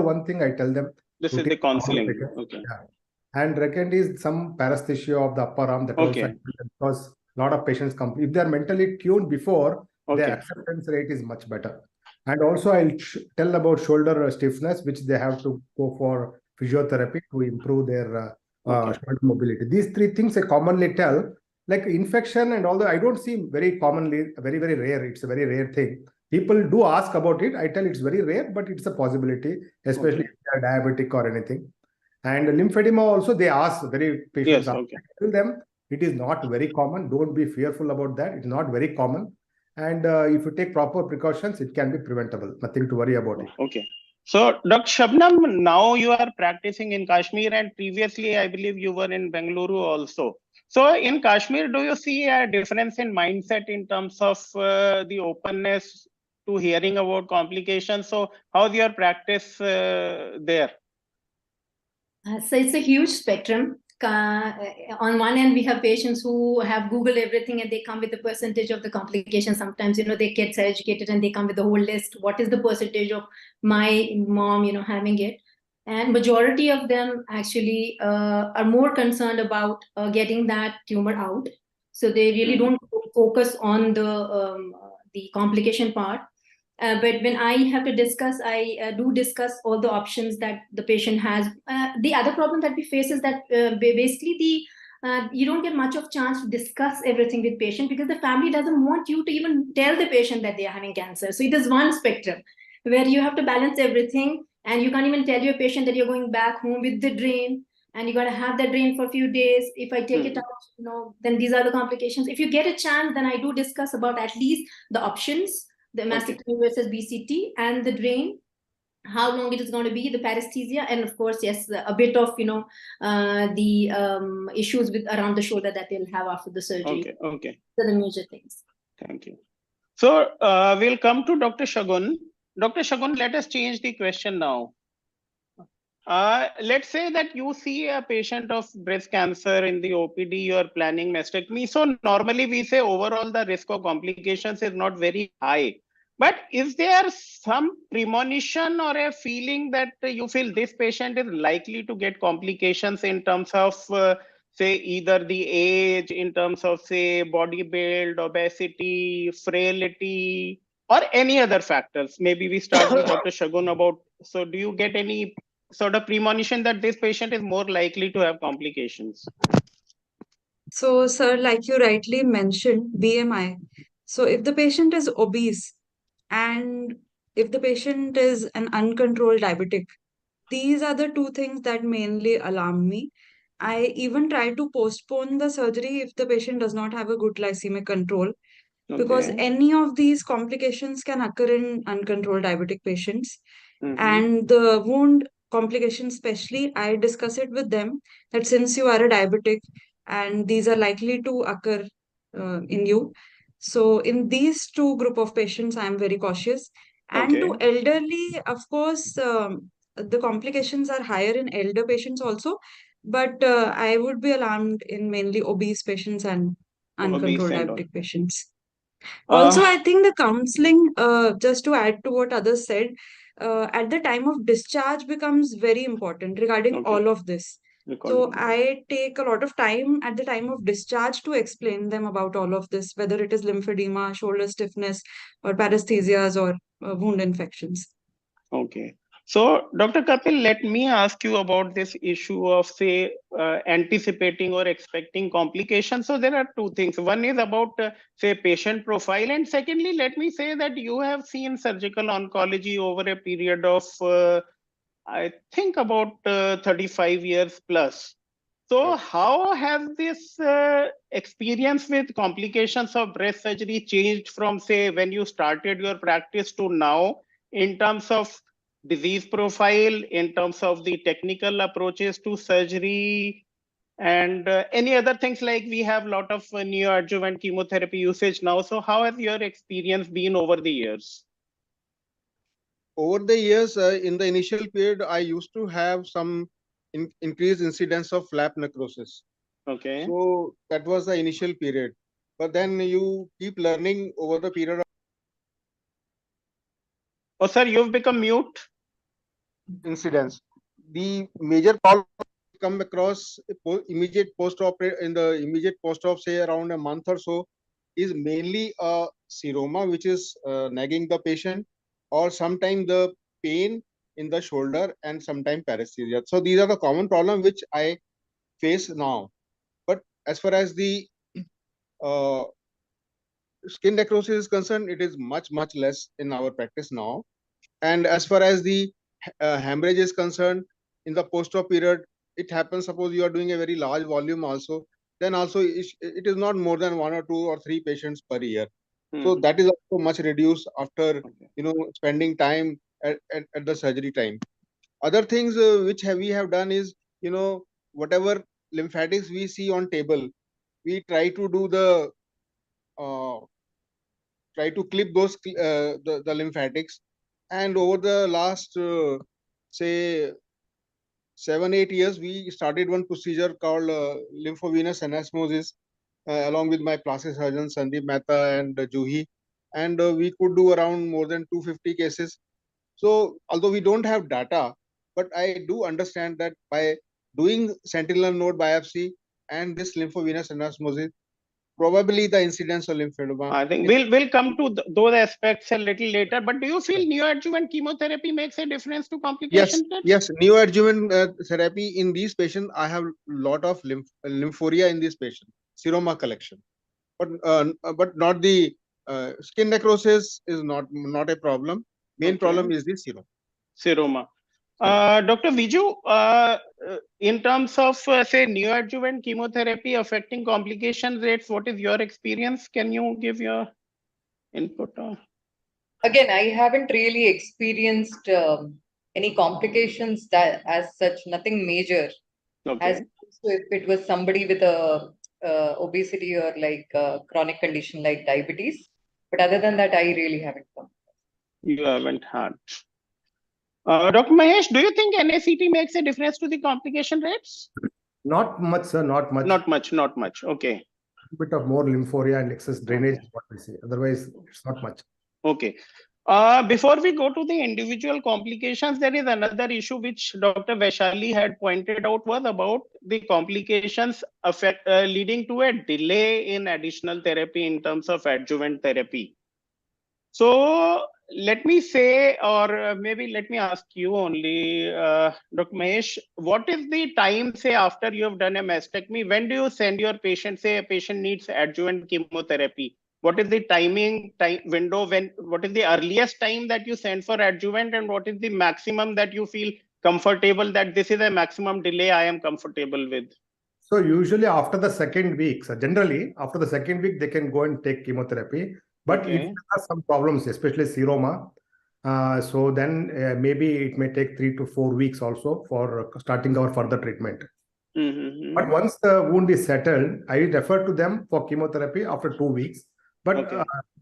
[SPEAKER 7] one thing I tell them.
[SPEAKER 4] This
[SPEAKER 7] to
[SPEAKER 4] is the
[SPEAKER 7] take normal
[SPEAKER 4] counseling.
[SPEAKER 7] patients.
[SPEAKER 4] Okay.
[SPEAKER 7] Yeah. And second is some paresthesia of the upper arm that also
[SPEAKER 4] Okay.
[SPEAKER 7] because a lot of patients come if they are mentally tuned before,
[SPEAKER 4] Okay.
[SPEAKER 7] their acceptance rate is much better. And also I'll tell about shoulder stiffness, which they have to go for physiotherapy to improve their
[SPEAKER 4] Okay.
[SPEAKER 7] shoulder mobility. These three things I commonly tell. Like infection and although I don't see very commonly, very, very rare. It's a very rare thing. People do ask about it. I tell it's very rare, but it's a possibility, especially
[SPEAKER 4] Okay.
[SPEAKER 7] if they are diabetic or anything. And lymphedema also, they ask very patients.
[SPEAKER 4] Yes. Okay.
[SPEAKER 7] Tell them it is not very common. Don't be fearful about that. It's not very common. And if you take proper precautions, it can be preventable. Nothing to worry about it.
[SPEAKER 4] Okay. So, Dr. Shabnam, now you are practicing in Kashmir, and previously, I believe you were in Bengaluru also. So, in Kashmir, do you see a difference in mindset in terms of the openness to hearing about complications? So, how's your practice there?
[SPEAKER 8] So it's a huge spectrum. On one end, we have patients who have Googled everything and they come with a percentage of the complications. Sometimes, their kids are educated and they come with the whole list. What is the percentage of my mom, having it? And majority of them actually are more concerned about getting that tumor out. So they really don't focus on the complication part. But when I have to discuss, I do discuss all the options that the patient has. The other problem that we face is that basically you don't get much of chance to discuss everything with patient because the family doesn't want you to even tell the patient that they are having cancer. So it is one spectrum where you have to balance everything, and you can't even tell your patient that you're going back home with the drain, and you got to have that drain for a few days. If I take it out, then these are the complications. If you get a chance, then I do discuss about at least the options. The mastectomy versus BCT and the drain, how long it is going to be, the paresthesia, and of course, yes, a bit of the issues with around the shoulder that they'll have after the surgery.
[SPEAKER 4] Okay. Okay.
[SPEAKER 8] So the major things.
[SPEAKER 4] Thank you. So we'll come to Dr. Shagun. Dr. Shagun, let us change the question now. Let's say that you see a patient of breast cancer in the OPD, you are planning mastectomy. So normally we say overall the risk of complications is not very high. But is there some premonition or a feeling that you feel this patient is likely to get complications in terms of, say, either the age, in terms of, say, body build, obesity, frailty, or any other factors? Maybe we start with Dr. Shagun about, so do you get any sort of premonition that this patient is more likely to have complications?
[SPEAKER 9] So, sir, like you rightly mentioned, BMI. So, if the patient is obese and if the patient is an uncontrolled diabetic, these are the two things that mainly alarm me. I even try to postpone the surgery if the patient does not have a good glycemic control, because
[SPEAKER 4] Okay.
[SPEAKER 9] any of these complications can occur in uncontrolled diabetic patients.
[SPEAKER 4] Mhm.
[SPEAKER 9] And the wound complications, especially, I discuss it with them that since you are a diabetic and these are likely to occur in you. So in these two group of patients, I am very cautious. And to
[SPEAKER 4] Okay.
[SPEAKER 9] elderly, of course, the complications are higher in elder patients also. But I would be alarmed in mainly obese patients and
[SPEAKER 4] Obese
[SPEAKER 9] uncontrolled
[SPEAKER 4] and all.
[SPEAKER 9] diabetic patients. Also,
[SPEAKER 4] Uh,
[SPEAKER 9] I think the counseling, just to add to what others said, at the time of discharge becomes very important regarding
[SPEAKER 4] Okay.
[SPEAKER 9] all of this. So
[SPEAKER 4] Recording.
[SPEAKER 9] I take a lot of time at the time of discharge to explain them about all of this, whether it is lymphedema, shoulder stiffness, or paresthesias or wound infections.
[SPEAKER 4] Okay. So, Dr. Kapil, let me ask you about this issue of, say, anticipating or expecting complications. So, there are two things. One is about, say, patient profile. And secondly, let me say that you have seen surgical oncology over a period of, I think, about 35 years plus. So how has this experience with complications of breast surgery changed from, say, when you started your practice to now, in terms of disease profile, in terms of the technical approaches to surgery, and any other things? Like we have a lot of neoadjuvant chemotherapy usage now. So how has your experience been over the years?
[SPEAKER 6] Over the years, in the initial period, I used to have some increased incidence of flap necrosis.
[SPEAKER 4] Okay.
[SPEAKER 6] So that was the initial period. But then you keep learning over the period of
[SPEAKER 4] Oh, sir, you've become mute.
[SPEAKER 6] incidence. The major problem come across immediate post-op, in the immediate post-op, say around a month or so, is mainly a seroma, which is nagging the patient, or sometimes the pain in the shoulder, and sometimes paresthesia. So these are the common problems which I face now. But as far as the uh, skin necrosis is concerned, it is much less in our practice now. And as far as the hemorrhage is concerned, in the post-op period, it happens, suppose you are doing a very large volume also, then also it is not more than 1 or 2 or 3 patients per year. So that is also much reduced after, spending time at the surgery time. Other things which we have done is, whatever lymphatics we see on table, we try to do the try to clip those the lymphatics. And over the last say 7-8 years, we started one procedure called lymphovenous anastomosis along with my plastic surgeon Sandeep Mehta and Juhi, and we could do around more than 250 cases. So although we don't have data, but I do understand that by doing sentinel node biopsy and this lymphovenous anastomosis, probably the incidence of lymphedema.
[SPEAKER 4] I think we'll come to those aspects a little later. But do you feel neoadjuvant chemotherapy makes a difference to complications?
[SPEAKER 6] Yes. Neoadjuvant therapy in these patients, I have a lot of lymphoria in this patient, seroma collection, but not the skin necrosis is not a problem. Main problem is the
[SPEAKER 4] seroma. Dr. Viju, in terms of say neoadjuvant chemotherapy affecting complication rates, what is your experience? Can you give your input?
[SPEAKER 5] Again, I haven't really experienced any complications that as such, nothing major. As so if it was somebody with a obesity or like a chronic condition like diabetes, but other than that, I really haven't come.
[SPEAKER 4] You haven't had. Dr. Mahesh, do you think NACT makes a difference to the complication rates?
[SPEAKER 7] Not much, sir. Not much.
[SPEAKER 4] Not much. Okay.
[SPEAKER 7] A bit of more lymphoria and excess drainage is what we see. Otherwise, it's not much.
[SPEAKER 4] Okay. Before we go to the individual complications, there is another issue which Dr. Vaishali had pointed out, was about the complications leading to a delay in additional therapy in terms of adjuvant therapy. So let me say, or maybe let me ask you only, Dr. Mahesh, what is the time, say, after you have done a mastectomy? When do you send your patient, say a patient needs adjuvant chemotherapy? What is the time window, what is the earliest time that you send for adjuvant, and what is the maximum that you feel comfortable that this is a maximum delay I am comfortable with?
[SPEAKER 7] So usually after the second week, so generally after the second week, they can go and take chemotherapy. But if there are some problems, especially seroma, so then maybe it may take 3 to 4 weeks also for starting our further treatment. But once the wound is settled, I refer to them for chemotherapy after 2 weeks. But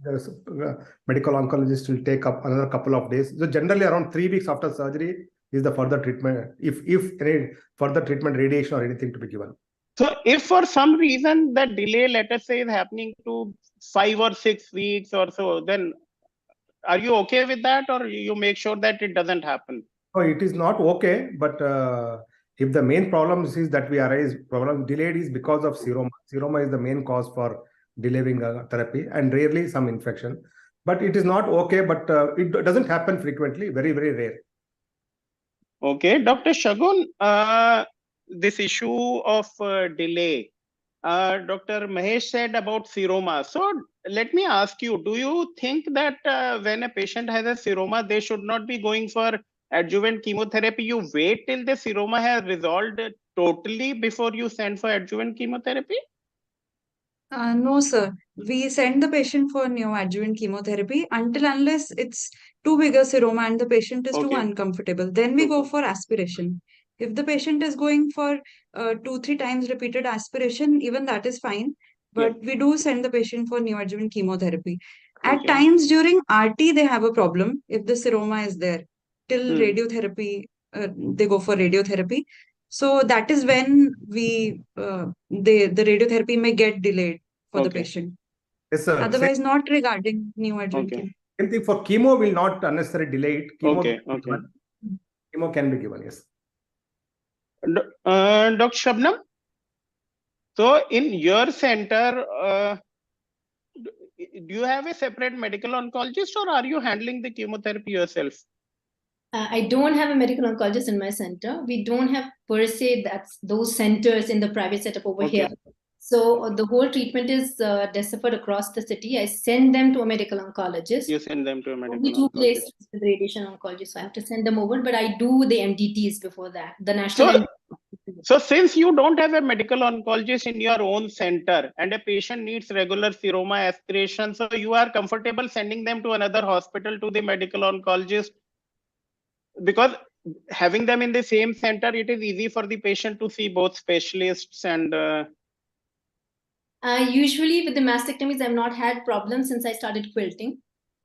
[SPEAKER 7] the medical oncologist will take up another couple of days. So generally around 3 weeks after surgery is the further treatment, if any further treatment, radiation or anything to be given.
[SPEAKER 4] So if for some reason the delay, let us say, is happening to 5 or 6 weeks or so, then are you okay with that, or you make sure that it doesn't happen?
[SPEAKER 7] No, it is not okay. But if the main problem is that we arise problem delayed is because of seroma. Seroma is the main cause for delaying therapy, and rarely some infection. But it is not okay. But it doesn't happen frequently. Very rare.
[SPEAKER 4] Okay, Dr. Shagun, this issue of delay, Dr. Mahesh said about seroma. So let me ask you, do you think that when a patient has a seroma, they should not be going for adjuvant chemotherapy? You wait till the seroma has resolved totally before you send for adjuvant chemotherapy?
[SPEAKER 9] No, sir. We send the patient for neoadjuvant chemotherapy until unless it's too big a seroma and the patient is too
[SPEAKER 4] Okay.
[SPEAKER 9] uncomfortable. Then we go
[SPEAKER 4] Okay.
[SPEAKER 9] for aspiration. If the patient is going for 2-3 times repeated aspiration, even that is fine. But we do send the patient for neoadjuvant chemotherapy. At
[SPEAKER 4] Okay.
[SPEAKER 9] times during RT, they have a problem if the seroma is there. Till
[SPEAKER 4] Hmm.
[SPEAKER 9] radiotherapy, they go for radiotherapy. So that is when the radiotherapy may get delayed for the
[SPEAKER 4] Okay.
[SPEAKER 9] patient.
[SPEAKER 7] Yes, sir.
[SPEAKER 9] Otherwise, not regarding neoadjuvant
[SPEAKER 4] Okay.
[SPEAKER 7] Same thing for chemo will not unnecessarily delay it. Chemo
[SPEAKER 4] Okay.
[SPEAKER 7] can be
[SPEAKER 4] Okay.
[SPEAKER 7] given. Chemo can be given, yes.
[SPEAKER 4] Dr. Shabnam, so in your center, do you have a separate medical oncologist or are you handling the chemotherapy yourself?
[SPEAKER 8] I don't have a medical oncologist in my center. We don't have per se those centers in the private setup over
[SPEAKER 4] Okay.
[SPEAKER 8] here. So the whole treatment is deciphered across the city. I send them to a medical oncologist.
[SPEAKER 4] You send them to a medical
[SPEAKER 8] Only 2
[SPEAKER 4] oncologist.
[SPEAKER 8] places with radiation oncologist, so I have to send them over. But I do the MDTs before that. The national.
[SPEAKER 4] So since you don't have a medical oncologist in your own center and a patient needs regular seroma aspiration, so you are comfortable sending them to another hospital to the medical oncologist, because having them in the same center, it is easy for the patient to see both specialists and
[SPEAKER 8] Usually with the mastectomies, I've not had problems since I started quilting.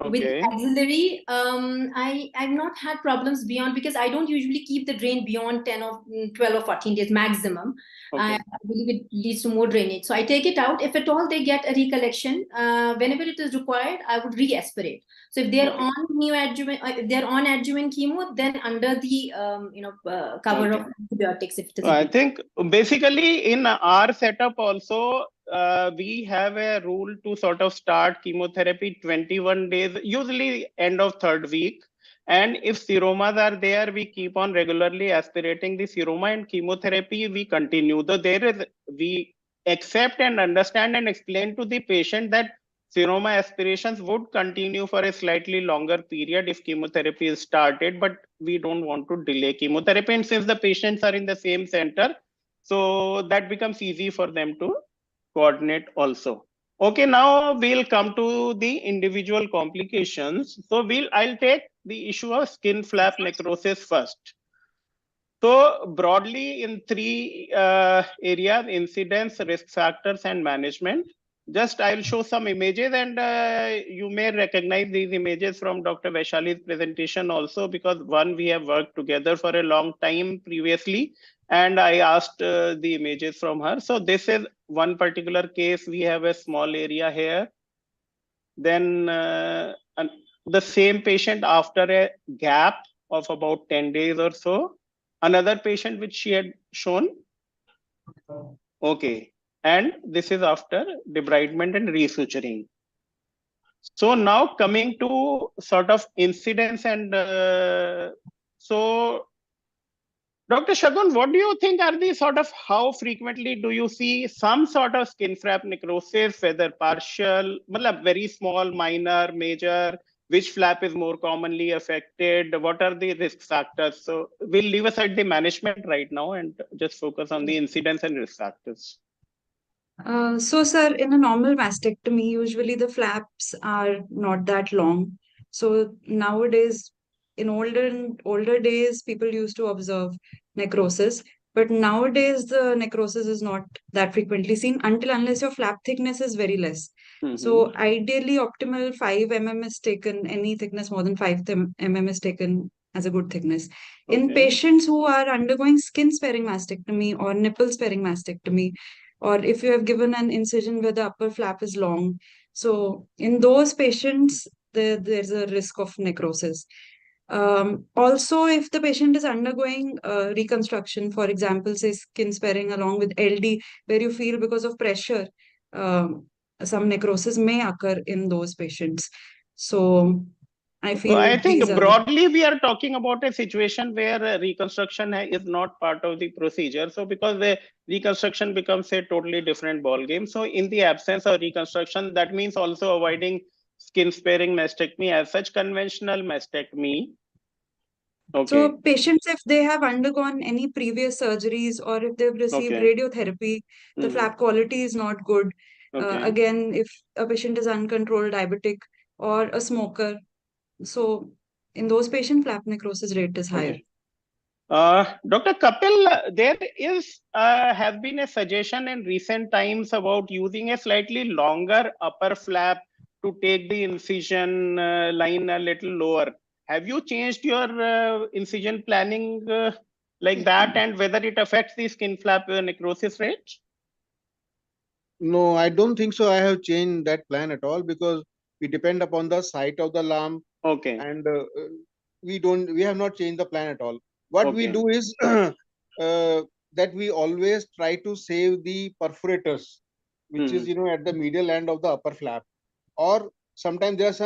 [SPEAKER 8] With
[SPEAKER 4] okay.
[SPEAKER 8] axillary, I've not had problems beyond, because I don't usually keep the drain beyond 10 or 12 or 14 days maximum.
[SPEAKER 4] Okay.
[SPEAKER 8] I believe it leads to more drainage. So I take it out. If at all they get a recollection, whenever it is required, I would re-aspirate. So if they're
[SPEAKER 4] Okay.
[SPEAKER 8] on neoadjuvant, if they're on adjuvant chemo, then under the cover
[SPEAKER 4] Okay.
[SPEAKER 8] of antibiotics. If it is
[SPEAKER 4] I think basically in our setup also, we have a rule to sort of start chemotherapy 21 days, usually end of 3rd week. And if seromas are there, we keep on regularly aspirating the seroma, and chemotherapy we continue. Though we accept and understand and explain to the patient that seroma aspirations would continue for a slightly longer period if chemotherapy is started, but we don't want to delay chemotherapy. And since the patients are in the same center, so that becomes easy for them to coordinate also. Okay, now we'll come to the individual complications. So I'll take the issue of skin flap necrosis first. So broadly in 3 areas: incidence, risk factors, and management. Just I'll show some images, and you may recognize these images from Dr. Vaishali's presentation also, because we have worked together for a long time previously, and I asked the images from her. So this is one particular case. We have a small area here. Then the same patient after a gap of about 10 days or so. Another patient which she had shown. Okay. And this is after debridement and resuturing. So now coming to sort of incidence, and so Dr. Shagun, what do you think are the sort of, how frequently do you see some sort of skin flap necrosis, whether partial, very small, minor, major? Which flap is more commonly affected? What are the risk factors? So we'll leave aside the management right now and just focus on the incidence and risk factors.
[SPEAKER 9] So, sir, in a normal mastectomy, usually the flaps are not that long. So nowadays, in older days, people used to observe necrosis, but nowadays the necrosis is not that frequently seen unless your flap thickness is very less. So ideally, optimal 5 mm is taken. Any thickness more than 5 mm is taken as a good thickness. In patients who are undergoing skin sparing mastectomy or nipple sparing mastectomy, or if you have given an incision where the upper flap is long, so in those patients, there's a risk of necrosis. Also, if the patient is undergoing reconstruction, for example, say skin sparing along with LD, where you feel because of pressure, some necrosis may occur in those patients. So I feel
[SPEAKER 4] I think
[SPEAKER 9] these are
[SPEAKER 4] broadly we are talking about a situation where reconstruction is not part of the procedure. So because the reconstruction becomes a totally different ball game. So in the absence of reconstruction, that means also avoiding skin sparing mastectomy as such. Conventional mastectomy Okay.
[SPEAKER 9] So patients, if they have undergone any previous surgeries or if they've received
[SPEAKER 4] Okay.
[SPEAKER 9] radiotherapy, the
[SPEAKER 4] Mhm.
[SPEAKER 9] flap quality is not good.
[SPEAKER 4] Okay.
[SPEAKER 9] Again, if a patient is uncontrolled diabetic or a smoker, so in those patients, flap necrosis rate is higher.
[SPEAKER 4] Dr. Kapil, there is has been a suggestion in recent times about using a slightly longer upper flap to take the incision line a little lower. Have you changed your incision planning like that, and whether it affects the skin flap necrosis rate?
[SPEAKER 6] No, I don't think so. I have changed that plan at all because we depend upon the site of the lamp,
[SPEAKER 4] Okay.
[SPEAKER 6] and we have not changed the plan at all. What we
[SPEAKER 4] Okay.
[SPEAKER 6] do is that we always try to save the perforators, which is at the medial end of the upper flap, or sometimes there are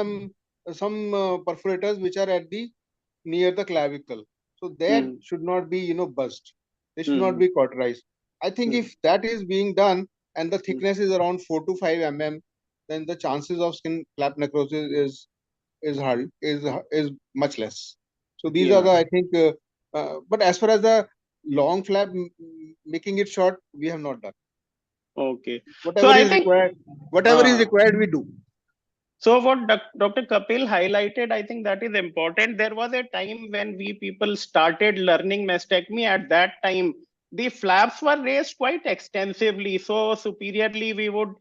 [SPEAKER 6] some perforators which are at the near the clavicle, so that should not be burst. They should not be cauterized. I think if that is being done and the thickness is around 4 to 5 mm, then the chances of skin flap necrosis is much less. So these are the, I think, but as far as the long flap, making it short, we have not done.
[SPEAKER 4] Okay.
[SPEAKER 6] Whatever is required, we do.
[SPEAKER 4] So what Dr. Kapil highlighted, I think that is important. There was a time when we people started learning mastectomy. At that time, the flaps were raised quite extensively. So superiorly, we would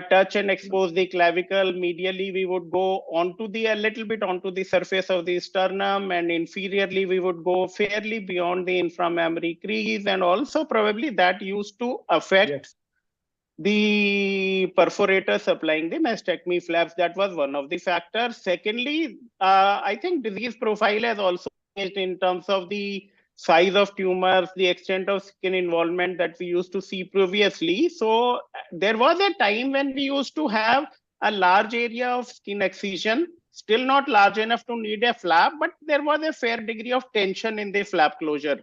[SPEAKER 4] touch and expose the clavicle. Medially, we would go onto a little bit onto the surface of the sternum, and inferiorly, we would go fairly beyond the inframammary crease. And also probably that used to affect the perforator supplying the mastectomy flaps. That was one of the factors. Secondly, I think disease profile has also changed in terms of the size of tumors, the extent of skin involvement that we used to see previously. So there was a time when we used to have a large area of skin excision, still not large enough to need a flap, but there was a fair degree of tension in the flap closure.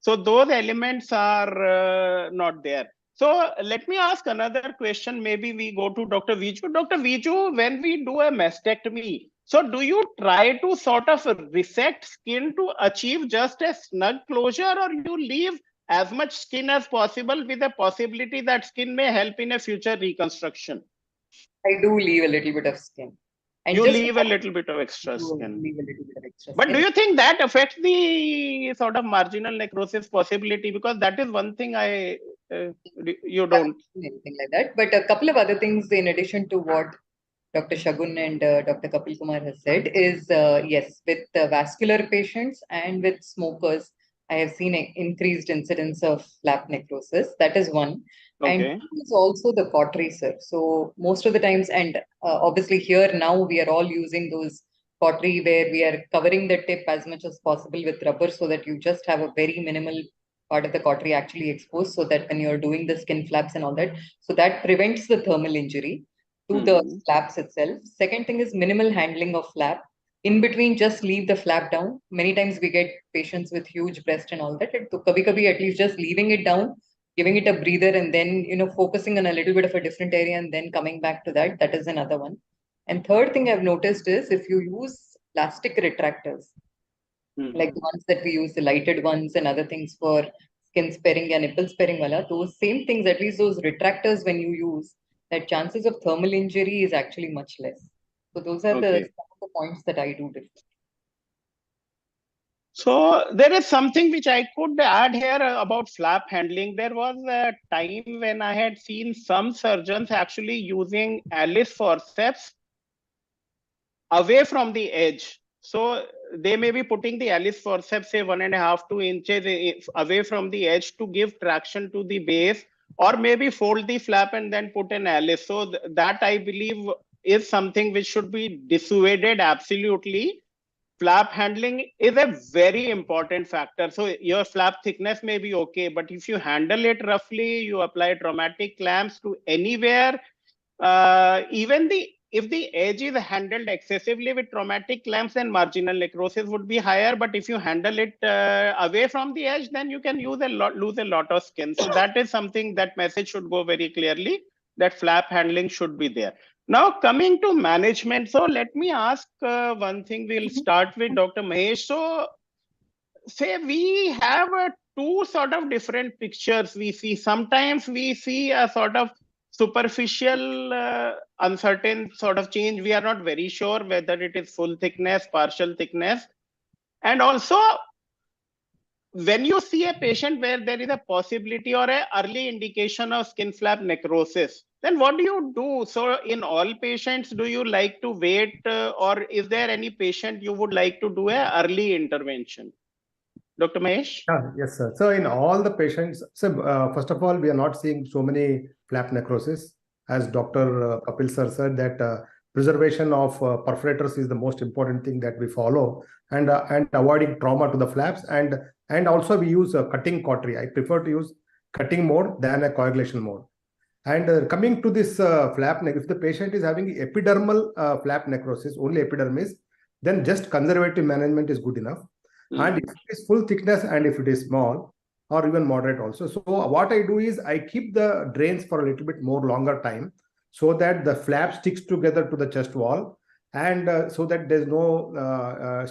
[SPEAKER 4] So those elements are not there. So let me ask another question. Maybe we go to Dr. Viju. Dr. Viju, when we do a mastectomy, so do you try to sort of resect skin to achieve just a snug closure, or you leave as much skin as possible with the possibility that skin may help in a future reconstruction?
[SPEAKER 5] I do leave a little bit of skin. And
[SPEAKER 4] you
[SPEAKER 5] just
[SPEAKER 4] leave a little bit of extra skin.
[SPEAKER 5] leave a little bit of extra
[SPEAKER 4] But
[SPEAKER 5] skin.
[SPEAKER 4] do you think that affects the sort of marginal necrosis possibility? Because that is one thing you don't.
[SPEAKER 5] Anything like that. But a couple of other things in addition to what Dr. Shagun and Dr. Kapil Kumar has said is, yes, with vascular patients and with smokers, I have seen an increased incidence of flap necrosis. That is one.
[SPEAKER 4] Okay.
[SPEAKER 5] And two is also the cautery, sir. So most of the times, and obviously here now we are all using those cautery where we are covering the tip as much as possible with rubber so that you just have a very minimal part of the cautery actually exposed, so that when you're doing the skin flaps and all that, so that prevents the thermal injury to the flaps itself. Second thing is minimal handling of flap. In between, just leave the flap down. Many times we get patients with huge breast and all that. So kabhi at least just leaving it down, giving it a breather, and then focusing on a little bit of a different area and then coming back to that. That is another one. And third thing I've noticed is if you use plastic retractors, like the ones that we use, the lighted ones and other things for skin sparing and nipple sparing wala, those same things, at least those retractors when you use, that chances of thermal injury is actually much less. So those are some of the points that I do different.
[SPEAKER 4] So there is something which I could add here about flap handling. There was a time when I had seen some surgeons actually using Alice forceps away from the edge. So they may be putting the Alice forceps, say 1.5 to 2 inches away from the edge to give traction to the base, or maybe fold the flap and then put an Alice. So that I believe is something which should be dissuaded absolutely. Flap handling is a very important factor. So your flap thickness may be okay, but if you handle it roughly, you apply traumatic clamps to anywhere, even if the edge is handled excessively with traumatic clamps, then marginal necrosis would be higher. But if you handle it away from the edge, then you can lose a lot of skin. So that is something, that message should go very clearly, that flap handling should be there. Now coming to management, so let me ask one thing. We'll start with Dr. Mahesh. So say we have two sort of different pictures we see. Sometimes we see a sort of superficial, uncertain sort of change. We are not very sure whether it is full thickness, partial thickness. And also, when you see a patient where there is a possibility or an early indication of skin flap necrosis, then what do you do? So in all patients, do you like to wait, or is there any patient you would like to do a early intervention? Dr. Mahesh?
[SPEAKER 7] Yes, sir. So in all the patients, so first of all, we are not seeing so many flap necrosis. As Dr. Kapil sir said, that preservation of perforators is the most important thing that we follow, and avoiding trauma to the flaps, and also we use cutting cautery. I prefer to use cutting mode than a coagulation mode. And coming to this flap neck, if the patient is having epidermal flap necrosis, only epidermis, then just conservative management is good enough. And if it is full thickness and if it is small or even moderate also. So what I do is I keep the drains for a little bit more longer time so that the flap sticks together to the chest wall, and so that there's no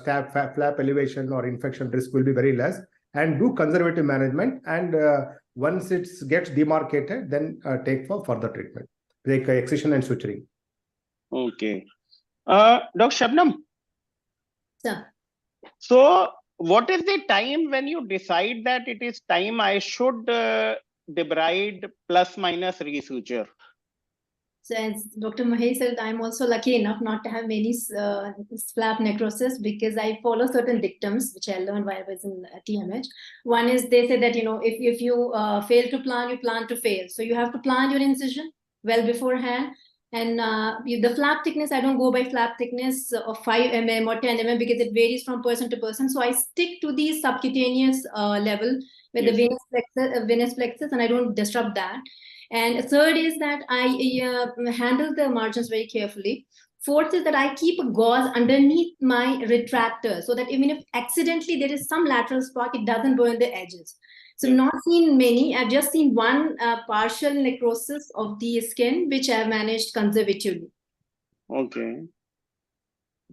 [SPEAKER 7] flap elevation or infection risk will be very less, and do conservative management. And once it gets demarcated, then take for further treatment, like excision and suturing.
[SPEAKER 4] Okay. Dr. Shabnam.
[SPEAKER 8] Sir.
[SPEAKER 4] So what is the time when you decide that it is time I should debride plus minus resuture?
[SPEAKER 8] So as Dr. Mahesh said, I'm also lucky enough not to have many flap necrosis, because I follow certain dictums, which I learned while I was in TMH. One is they say that, if you fail to plan, you plan to fail. So you have to plan your incision well beforehand. And the flap thickness, I don't go by flap thickness of 5 mm or 10 mm because it varies from person to person. So I stick to the subcutaneous level with the venous plexus, and I don't disrupt that. And third is that I handle the margins very carefully. Fourth is that I keep a gauze underneath my retractor so that even if accidentally there is some lateral spark, it doesn't burn the edges. So not seen many. I've just seen one partial necrosis of the skin, which I've managed conservatively.
[SPEAKER 4] Okay.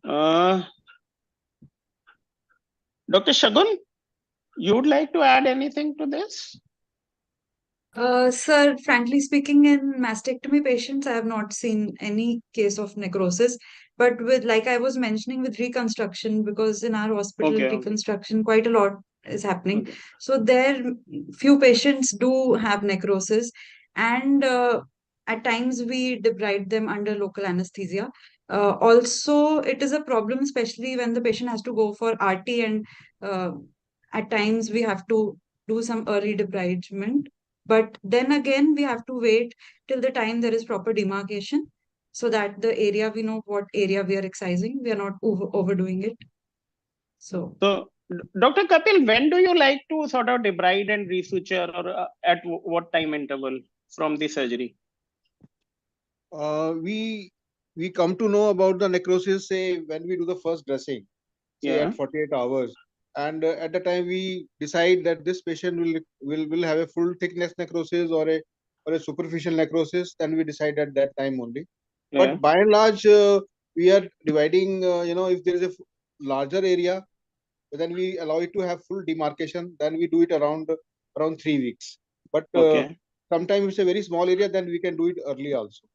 [SPEAKER 4] Dr. Shagun, you would like to add anything to this?
[SPEAKER 9] Sir, frankly speaking, in mastectomy patients, I have not seen any case of necrosis. But with, like I was mentioning, with reconstruction, because in our hospital, reconstruction, quite a lot is happening. So there, few patients do have necrosis, and at times we debride them under local anesthesia. Also, it is a problem, especially when the patient has to go for RT, and at times we have to do some early debridement. But then again, we have to wait till the time there is proper demarcation, so that the area, we know what area we are excising. We are not overdoing it. So,
[SPEAKER 4] Dr. Kapil, when do you like to sort of debride and resuture, or at what time interval from the surgery?
[SPEAKER 6] We come to know about the necrosis, say, when we do the first dressing, say at 48 hours. And at the time we decide that this patient will have a full thickness necrosis or a superficial necrosis, then we decide at that time only. But by and large, we are dividing, if there is a larger area, then we allow it to have full demarcation. Then we do it around 3 weeks. But sometimes it's a very small area, then we can do it early also.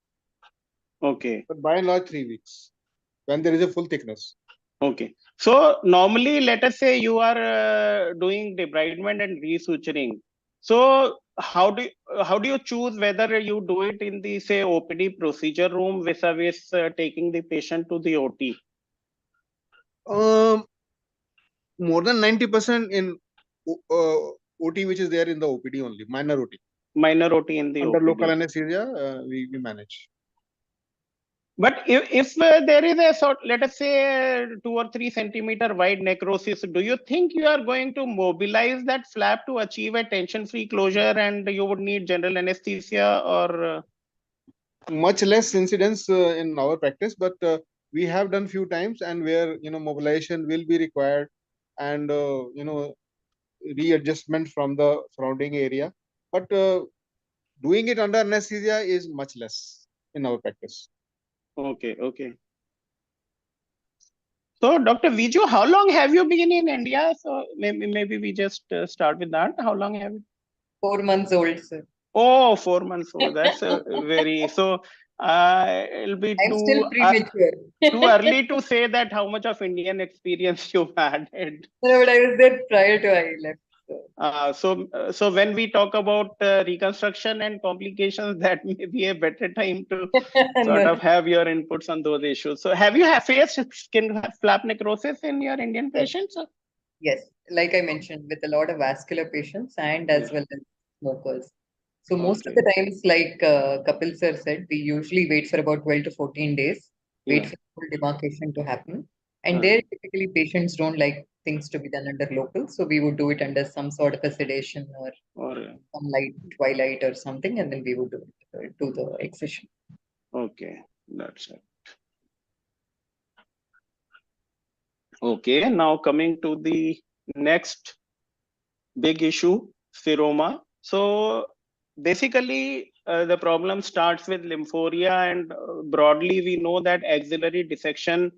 [SPEAKER 4] Okay.
[SPEAKER 6] But by and large, 3 weeks when there is a full thickness.
[SPEAKER 4] Okay. So normally, let us say you are doing debridement and resuturing. So how do you choose whether you do it in the, say, OPD procedure room vis-a-vis taking the patient to the OT?
[SPEAKER 6] More than 90% in OT, which is there in the OPD only, minor OT.
[SPEAKER 4] Minor OT in the
[SPEAKER 6] under
[SPEAKER 4] OPD.
[SPEAKER 6] Local anesthesia, we manage.
[SPEAKER 4] But if there is a sort, let us say 2 or 3 centimeter wide necrosis, do you think you are going to mobilize that flap to achieve a tension-free closure, and you would need general anesthesia, or?
[SPEAKER 6] Much less incidence in our practice, but we have done few times, and where mobilization will be required, and readjustment from the surrounding area. But doing it under anesthesia is much less in our practice.
[SPEAKER 4] Okay. So, Dr. Viju, how long have you been in India? So maybe we just start with that. How long have you?
[SPEAKER 5] 4 months old, sir.
[SPEAKER 4] Oh, 4 months old. That's very so. It'll be
[SPEAKER 5] I'm still premature.
[SPEAKER 4] too early to say that how much of Indian experience you've had.
[SPEAKER 5] No, but I was there prior to I left.
[SPEAKER 4] So when we talk about reconstruction and complications, that may be a better time to sort of have your inputs on those issues. So have you faced skin flap necrosis in your Indian patients?
[SPEAKER 5] Yes, like I mentioned, with a lot of vascular patients and as well as smokers. So most of the times, like Kapil sir said, we usually wait for about 12 to 14 days, wait for full demarcation to happen. And there typically patients don't like things to be done under local. So we would do it under some sort of a sedation or some light twilight or something, and then we would do the excision.
[SPEAKER 4] Okay, that's it. Okay, now coming to the next big issue, seroma. So basically, the problem starts with lymphoria, and broadly we know that axillary dissection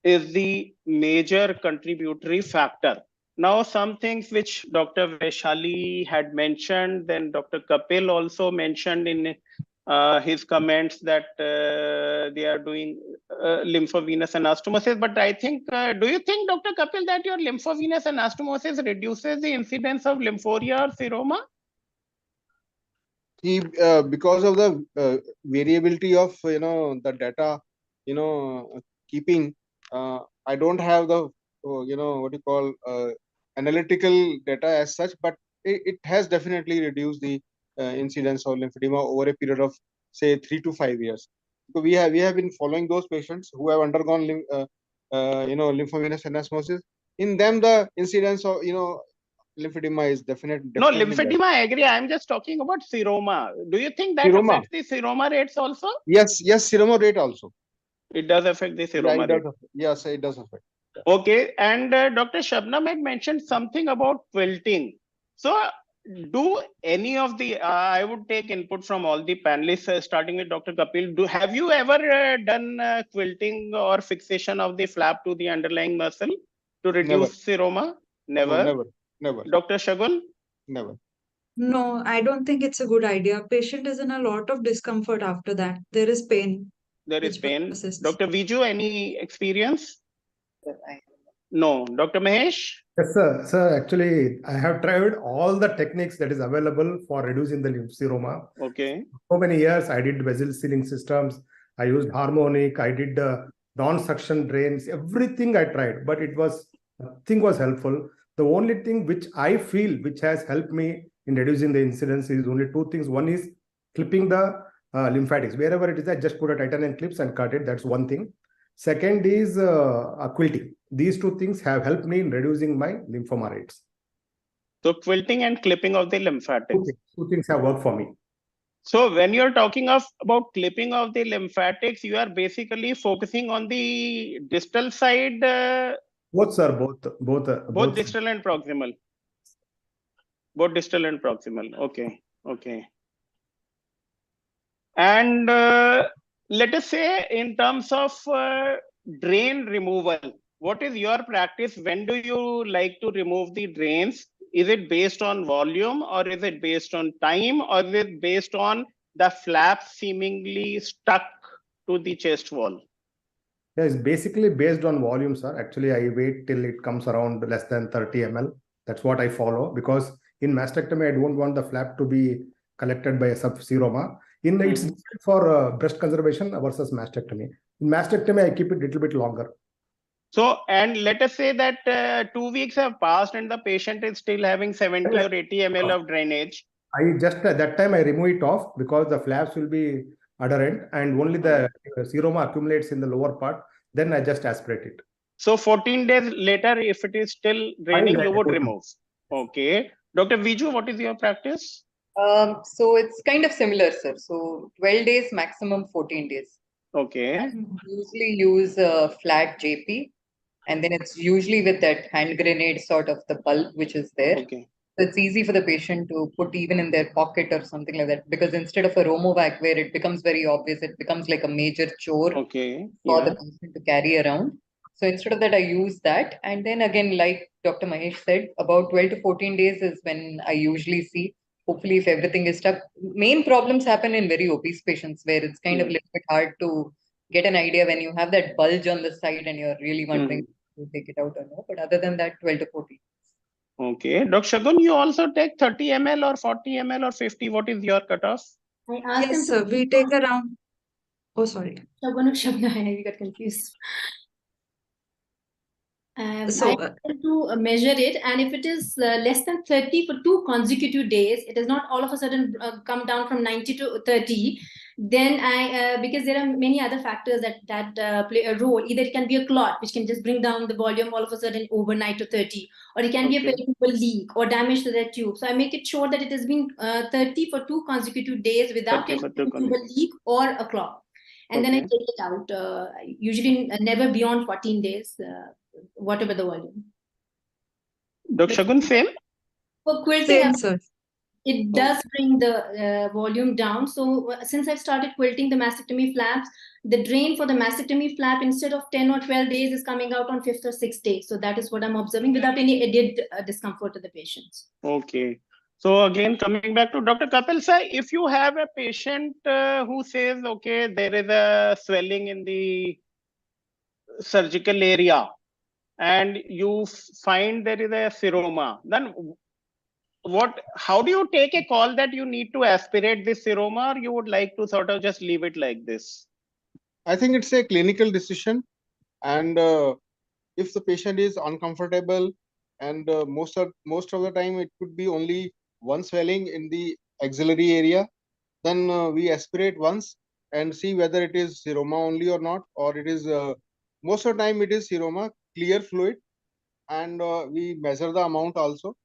[SPEAKER 4] is the major contributory factor. Now, some things which Dr. Vaishali had mentioned, then Dr. Kapil also mentioned in his comments that they are doing lymphovenous anastomosis. But I think, do you think, Dr. Kapil, that your lymphovenous anastomosis reduces the incidence of lymphoria or seroma?
[SPEAKER 6] Because of the variability of the data keeping, I don't have the what you call analytical data as such, but it has definitely reduced the incidence of lymphedema over a period of say 3 to 5 years. So we have been following those patients who have undergone lymphovenous anastomosis. In them, the incidence of lymphedema is definitely
[SPEAKER 4] no, lymphedema, I agree. I'm just talking about seroma. Do you think that affects the seroma rates also?
[SPEAKER 6] Yes, seroma rate also.
[SPEAKER 4] It does affect the seroma rate.
[SPEAKER 6] Yes, it does affect.
[SPEAKER 4] Okay, and Dr. Shabnam had mentioned something about quilting. So, do any of the, I would take input from all the panelists, starting with Dr. Kapil. Have you ever done quilting or fixation of the flap to the underlying muscle to reduce seroma? Never.
[SPEAKER 6] No, never.
[SPEAKER 4] Dr. Shagun?
[SPEAKER 6] Never.
[SPEAKER 9] No, I don't think it's a good idea. Patient is in a lot of discomfort after that. There is pain.
[SPEAKER 4] There is pain. Dr. Viju, any experience? No. Dr. Mahesh?
[SPEAKER 7] Yes, sir. Sir, actually, I have tried all the techniques that is available for reducing the seroma.
[SPEAKER 4] Okay.
[SPEAKER 7] For many years, I did vessel sealing systems. I used harmonic. I did non-suction drains. Everything I tried, but nothing was helpful. The only thing which I feel which has helped me in reducing the incidence is only two things. One is clipping the lymphatics. Wherever it is, I just put a titanium clips and cut it. That's one thing. Second is quilting. These two things have helped me in reducing my lymphoma rates.
[SPEAKER 4] So quilting and clipping of the lymphatics.
[SPEAKER 7] Two things have worked for me.
[SPEAKER 4] So when you're talking about clipping of the lymphatics, you are basically focusing on the distal side.
[SPEAKER 7] Both, sir. Both
[SPEAKER 4] distal and proximal. Both distal and proximal. Okay. And let us say in terms of drain removal, what is your practice? When do you like to remove the drains? Is it based on volume, or is it based on time, or is it based on the flap seemingly stuck to the chest wall?
[SPEAKER 7] Yeah, it's basically based on volume, sir. Actually, I wait till it comes around less than 30 ml. That's what I follow, because in mastectomy, I don't want the flap to be collected by a subseroma. It's different for breast conservation versus mastectomy. In mastectomy, I keep it a little bit longer.
[SPEAKER 4] So, and let us say that 2 weeks have passed and the patient is still having 70 or 80 ml of drainage.
[SPEAKER 7] I just at that time I remove it off because the flaps will be adherent and only the seroma accumulates in the lower part. Then I just aspirate it.
[SPEAKER 4] So 14 days later, if it is still draining, you would remove. Okay. Dr. Viju, what is your practice?
[SPEAKER 5] So it's kind of similar, sir. So 12 days, maximum 14 days.
[SPEAKER 4] Okay.
[SPEAKER 5] I usually use a flat JP, and then it's usually with that hand grenade sort of the bulb which is there.
[SPEAKER 4] Okay.
[SPEAKER 5] So it's easy for the patient to put even in their pocket or something like that, because instead of a Romovac where it becomes very obvious, it becomes like a major chore
[SPEAKER 4] for
[SPEAKER 5] the patient to carry around. So instead of that, I use that. And then again, like Dr. Mahesh said, about 12 to 14 days is when I usually see, hopefully if everything is stuck. Main problems happen in very obese patients where it's kind of a little bit hard to get an idea when you have that bulge on the side and you're really wondering to take it out or no. But other than that, 12 to 14.
[SPEAKER 4] Okay. Dr. Shagun, you also take 30 ml or 40 ml or 50? What is your cutoff?
[SPEAKER 8] I asked
[SPEAKER 9] Yes,
[SPEAKER 8] them
[SPEAKER 9] sir. We take around. Oh, sorry.
[SPEAKER 8] Shabana, Shabana, we got confused.
[SPEAKER 9] So,
[SPEAKER 8] I tend to measure it, and if it is less than 30 for 2 consecutive days, it does not all of a sudden come down from 90 to 30. Then because there are many other factors that play a role. Either it can be a clot, which can just bring down the volume all of a sudden overnight to 30, or it can be a peritoneal leak or damage to the tube. So I make it sure that it has been 30 for 2 consecutive days without any tubal leak or a clot. And then I take it out, usually never beyond 14 days, whatever the volume.
[SPEAKER 4] Dr. Shagun, same?
[SPEAKER 8] For quilting,
[SPEAKER 9] same, sir.
[SPEAKER 8] it does bring the volume down. So since I've started quilting the mastectomy flaps, the drain for the mastectomy flap instead of 10 or 12 days is coming out on 5th or 6th day. So that is what I'm observing without any added discomfort to the patients.
[SPEAKER 4] Okay. So again, coming back to Dr. Kapil sir, if you have a patient who says, okay, there is a swelling in the surgical area and you find there is a seroma, then how do you take a call that you need to aspirate this seroma, or you would like to sort of just leave it like this?
[SPEAKER 6] I think it's a clinical decision, and if the patient is uncomfortable, and most of the time it could be only one swelling in the axillary area, then we aspirate once and see whether it is seroma only or not, or it is most of the time it is seroma, clear fluid, and we measure the amount also,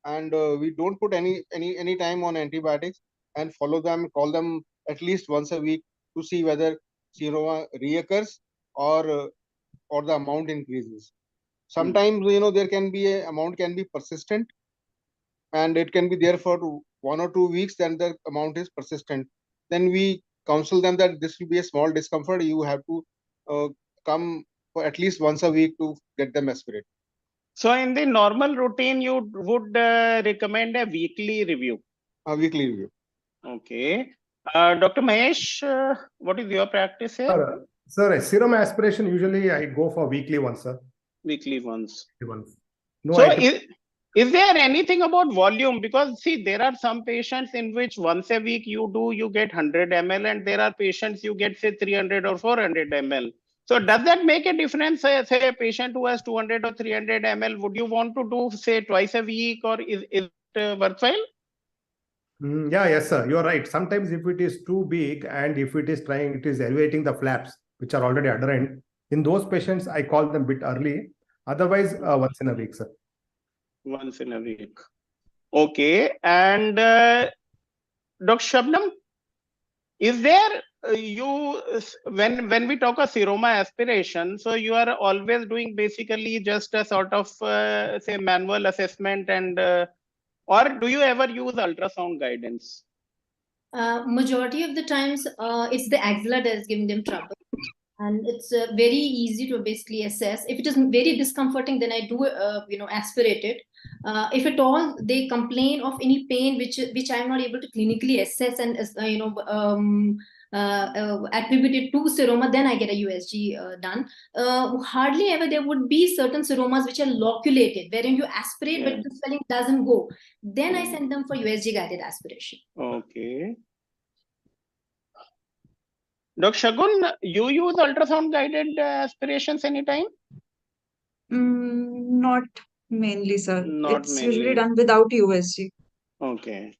[SPEAKER 6] and we don't put any time on antibiotics and follow them, call them at least once a week to see whether seroma reoccurs or the amount increases. Sometimes there can be amount can be persistent, and it can be there for 1 or 2 weeks, then the amount is persistent. Then we counsel them that this will be a small discomfort. You have to come for at least once a week to get them aspirated.
[SPEAKER 4] So in the normal routine, you would recommend a weekly review?
[SPEAKER 6] A weekly review.
[SPEAKER 4] Okay. Dr. Mahesh, what is your practice here?
[SPEAKER 7] Sir, serum aspiration, usually I go for weekly once, sir.
[SPEAKER 4] Weekly once.
[SPEAKER 7] No,
[SPEAKER 4] so is there anything about volume? Because see, there are some patients in which once a week you get 100 ml, and there are patients you get say 300 or 400 ml. So does that make a difference? Say a patient who has 200 or 300 ml, would you want to do say twice a week, or is it worthwhile?
[SPEAKER 7] Yes, sir. You're right. Sometimes if it is too big and if it is elevating the flaps, which are already adherent, in those patients, I call them a bit early. Otherwise, once in a week, sir.
[SPEAKER 4] Once in a week. Okay. And Dr. Shabnam, is there when we talk of seroma aspiration, so you are always doing basically just a sort of say manual assessment, and or do you ever use ultrasound guidance?
[SPEAKER 8] Majority of the times, it's the axilla that is giving them trouble. And it's very easy to basically assess. If it is very discomforting, then I do, aspirate it. If at all they complain of any pain which I'm not able to clinically assess and attribute it to seroma, then I get a USG done. Hardly ever there would be certain seromas which are loculated, wherein you aspirate but the swelling doesn't go. Then I send them for USG guided aspiration.
[SPEAKER 4] Okay. Dr. Shagun, you use ultrasound guided aspirations anytime?
[SPEAKER 9] Not mainly, sir.
[SPEAKER 4] Not
[SPEAKER 9] it's
[SPEAKER 4] mainly.
[SPEAKER 9] Usually done without USG.
[SPEAKER 4] Okay.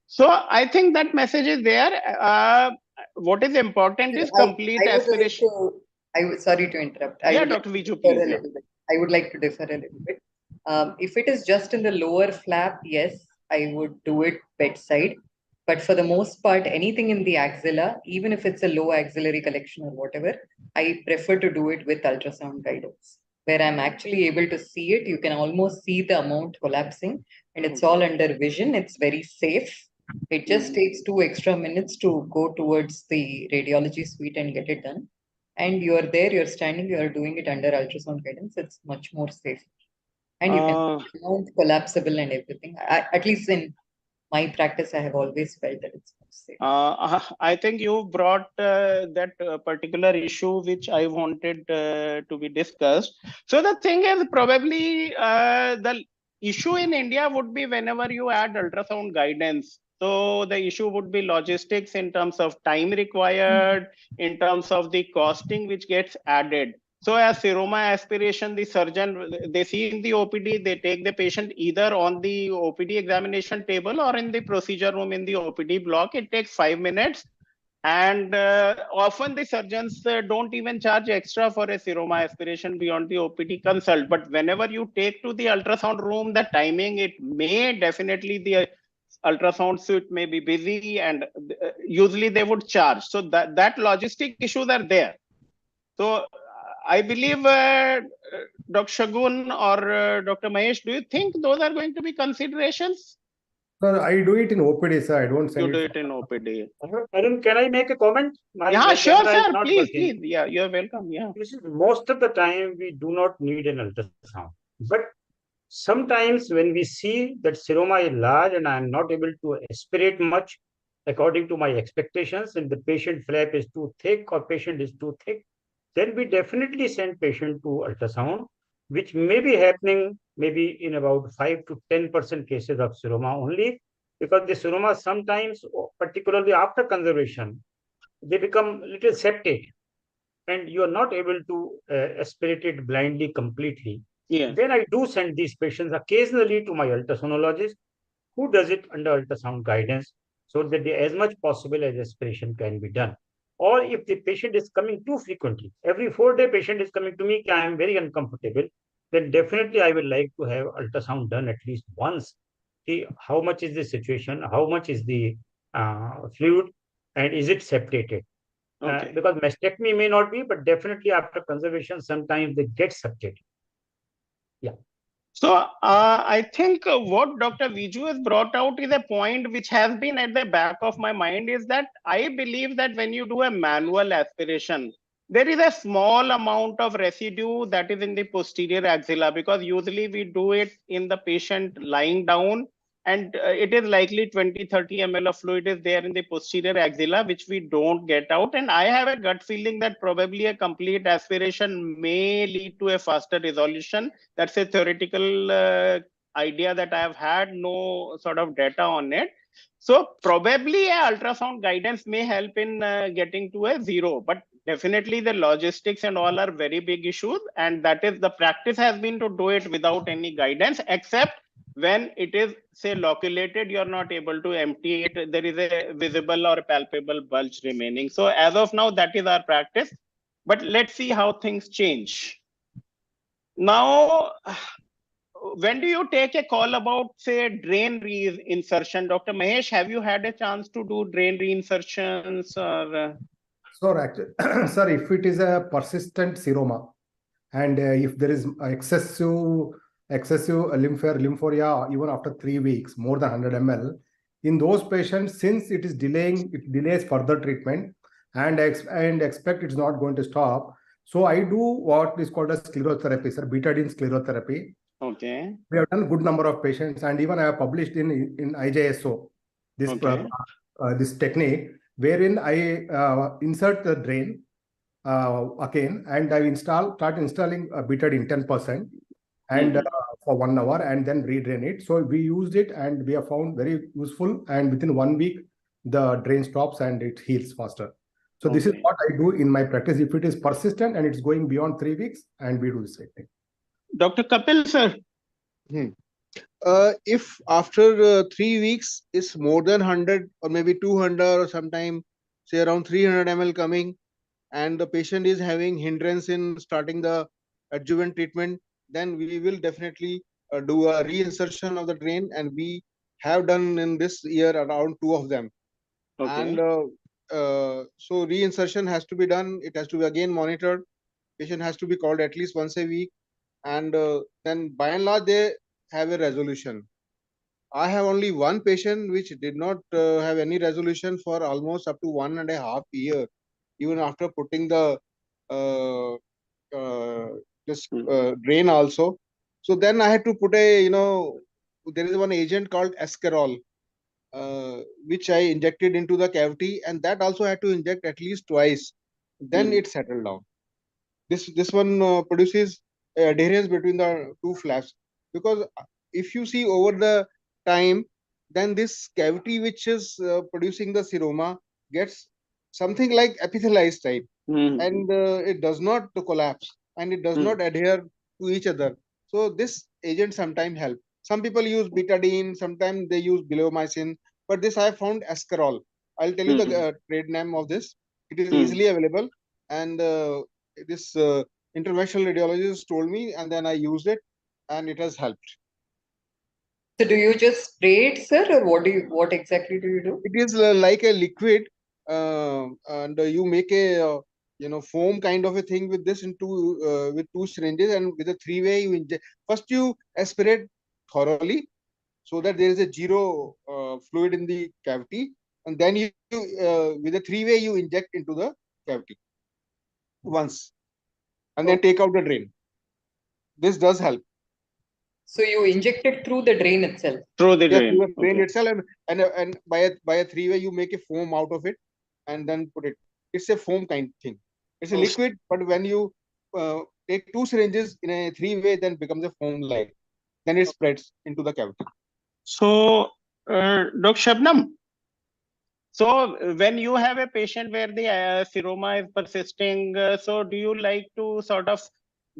[SPEAKER 4] So I think that message is there. What is important is complete aspiration.
[SPEAKER 5] Sorry to interrupt.
[SPEAKER 4] Dr. Viju, please.
[SPEAKER 5] I would like to differ a little bit. If it is just in the lower flap, yes, I would do it bedside. But for the most part, anything in the axilla, even if it's a low axillary collection or whatever, I prefer to do it with ultrasound guidance, where I'm actually able to see it. You can almost see the amount collapsing, and it's all under vision. It's very safe. It just takes 2 extra minutes to go towards the radiology suite and get it done. and you're there, you're standing, you're doing it under ultrasound guidance, it's much more safe. And you can mount collapsible and everything. At least in my practice, I have always felt that it's more safe.
[SPEAKER 4] I think you brought that particular issue which I wanted to be discussed. So the thing is, probably the issue in India would be whenever you add ultrasound guidance. So the issue would be logistics in terms of time required, in terms of the costing which gets added. So as seroma aspiration, the surgeon, they see in the OPD, they take the patient either on the OPD examination table or in the procedure room in the OPD block. It takes 5 minutes. And often the surgeons don't even charge extra for a seroma aspiration beyond the OPD consult. But whenever you take to the ultrasound room, the timing, it may definitely, the ultrasound suite may be busy, and usually they would charge. So that logistic issues are there. So I believe Dr. Shagun or Dr. Mahesh, do you think those are going to be considerations?
[SPEAKER 7] Sir, I do it in OPD, sir. I don't send
[SPEAKER 4] You do it in OPD.
[SPEAKER 2] Arun, can I make a comment?
[SPEAKER 4] Yeah, sure,
[SPEAKER 2] camera is
[SPEAKER 4] sir.
[SPEAKER 2] not
[SPEAKER 4] Please,
[SPEAKER 2] working.
[SPEAKER 4] please. Yeah, you're welcome. Yeah.
[SPEAKER 2] Most of the time, we do not need an ultrasound. But sometimes when we see that seroma is large and I am not able to aspirate much according to my expectations, and the patient flap is too thick or patient is too thick, then we definitely send patient to ultrasound, which may be happening maybe in about 5 to 10% cases of seroma only, because the seroma sometimes, particularly after conservation, they become little septate and you are not able to aspirate it blindly completely.
[SPEAKER 4] Yeah.
[SPEAKER 2] Then I do send these patients occasionally to my ultrasoundologist, who does it under ultrasound guidance, so that as much possible as aspiration can be done. Or if the patient is coming too frequently, every 4-day patient is coming to me, I am very uncomfortable, then definitely I would like to have ultrasound done at least once. See how much is the situation, how much is the fluid, and is it separated?
[SPEAKER 4] Okay.
[SPEAKER 2] Because mastectomy may not be, but definitely after conservation, sometimes they get separated. Yeah.
[SPEAKER 4] So I think what Dr. Viju has brought out is a point which has been at the back of my mind, is that I believe that when you do a manual aspiration, there is a small amount of residue that is in the posterior axilla, because usually we do it in the patient lying down, and it is likely 20-30 ml of fluid is there in the posterior axilla, which we don't get out. And I have a gut feeling that probably a complete aspiration may lead to a faster resolution. That's a theoretical idea that I have had, no sort of data on it. So probably a ultrasound guidance may help in getting to a zero, but definitely the logistics and all are very big issues. And that is, the practice has been to do it without any guidance, except when it is, say, loculated, you're not able to empty it. There is a visible or palpable bulge remaining. So as of now, that is our practice. But let's see how things change. Now, when do you take a call about, say, drain reinsertion? Dr. Mahesh, have you had a chance to do drain reinsertions? Or
[SPEAKER 7] So, actually, sir, if it is a persistent seroma, and if there is excessive lymphoria even after 3 weeks, more than 100 ml, in those patients, since it is delaying, it delays further treatment, and expect it's not going to stop. So I do what is called as sclerotherapy, sir, betadine sclerotherapy.
[SPEAKER 4] Okay.
[SPEAKER 7] We have done good number of patients, and even I have published in IJSO this this technique, wherein I insert the drain again, and I start installing betadine 10%, and for 1 hour, and then redrain it. So we used it, and we have found very useful. And within 1 week, the drain stops and it heals faster. So this is what I do in my practice. If it is persistent and it's going beyond 3 weeks, and we do the same thing.
[SPEAKER 4] Dr. Kapil, sir.
[SPEAKER 6] If after 3 weeks is more than 100 or maybe 200 or sometime say around 300 ml coming, and the patient is having hindrance in starting the adjuvant treatment, then we will definitely do a reinsertion of the drain, and we have done in this year around 2 of them. And so reinsertion has to be done. It has to be again monitored. Patient has to be called at least once a week, and then by and large they have a resolution. I have only one patient which did not have any resolution for almost up to 1.5 years, even after putting the uh, this drain also. So then I had to put a, there is one agent called Escarol, which I injected into the cavity, and that also had to inject at least twice. Then it settled down. This one produces adherence between the two flaps, because if you see over the time, then this cavity which is producing the seroma gets something like epithelialized type, and it does not collapse, and it does not adhere to each other. So this agent sometimes help. Some people use betadine, sometimes they use bleomycin, but this I found Escarol. I'll tell you the trade name of this. It is easily available, and this interventional radiologist told me, and then I used it, and it has helped.
[SPEAKER 5] So do you just spray it, sir, or what exactly do you do?
[SPEAKER 6] It is like a liquid, and you make a foam kind of a thing with this into with two syringes, and with a three-way you inject. First you aspirate thoroughly so that there is a zero fluid in the cavity, and then you with a three-way you inject into the cavity once, and then take out the drain. This does help.
[SPEAKER 5] So you inject it through the drain itself?
[SPEAKER 4] Through the
[SPEAKER 6] Yes,
[SPEAKER 4] drain.
[SPEAKER 6] through the drain itself, and by a three-way you make a foam out of it, and then put it. It's a foam kind thing. It's a liquid, but when you take two syringes in a three-way, then becomes a foam-like. Then it spreads into the cavity.
[SPEAKER 4] So, Dr. Shabnam, so when you have a patient where the seroma is persisting, so do you like to sort of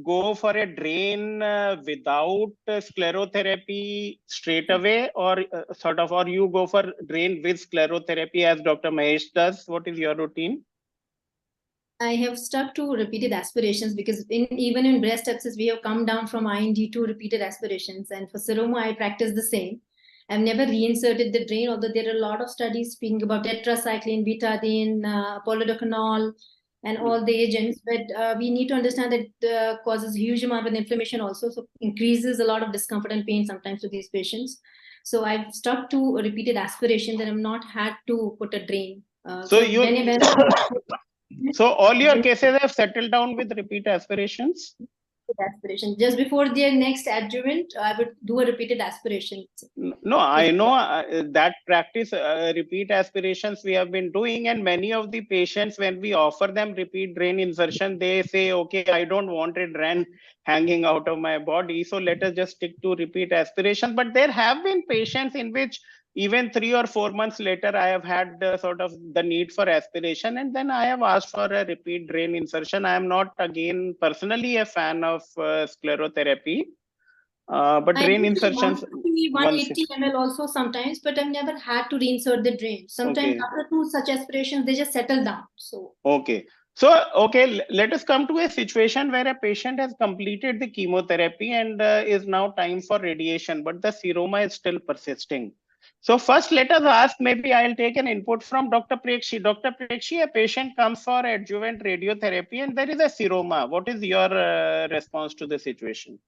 [SPEAKER 4] go for a drain without sclerotherapy straight away, or or you go for drain with sclerotherapy as Dr. Mahesh does? What is your routine?
[SPEAKER 8] I have stuck to repeated aspirations because even in breast sepsis, we have come down from IND to repeated aspirations. And for seroma, I practice the same. I've never reinserted the drain, although there are a lot of studies speaking about tetracycline, betadine, polidocanol, and all the agents. But we need to understand that it causes huge amount of inflammation also. So increases a lot of discomfort and pain sometimes to these patients. So I've stuck to repeated aspirations and I've not had to put a drain.
[SPEAKER 4] So all your cases have settled down with repeat aspirations?
[SPEAKER 8] Aspiration. Just before their next adjuvant, I would do a repeated aspiration.
[SPEAKER 4] No, I know that practice, repeat aspirations we have been doing, and many of the patients, when we offer them repeat drain insertion, they say, okay, I don't want a drain hanging out of my body, so let us just stick to repeat aspiration. But there have been patients in which even 3 or 4 months later, I have had sort of the need for aspiration, and then I have asked for a repeat drain insertion. I am not, again, personally a fan of sclerotherapy, but drain insertions.
[SPEAKER 8] 180 ml also sometimes, but I've never had to reinsert the drain. Sometimes after 2 such aspirations, they just settle down. So
[SPEAKER 4] okay. So, okay, let us come to a situation where a patient has completed the chemotherapy and is now time for radiation, but the seroma is still persisting. So first, let us ask, maybe I'll take an input from Dr. Prekshi. Dr. Prekshi, a patient comes for adjuvant radiotherapy and there is a seroma. What is your response to the situation?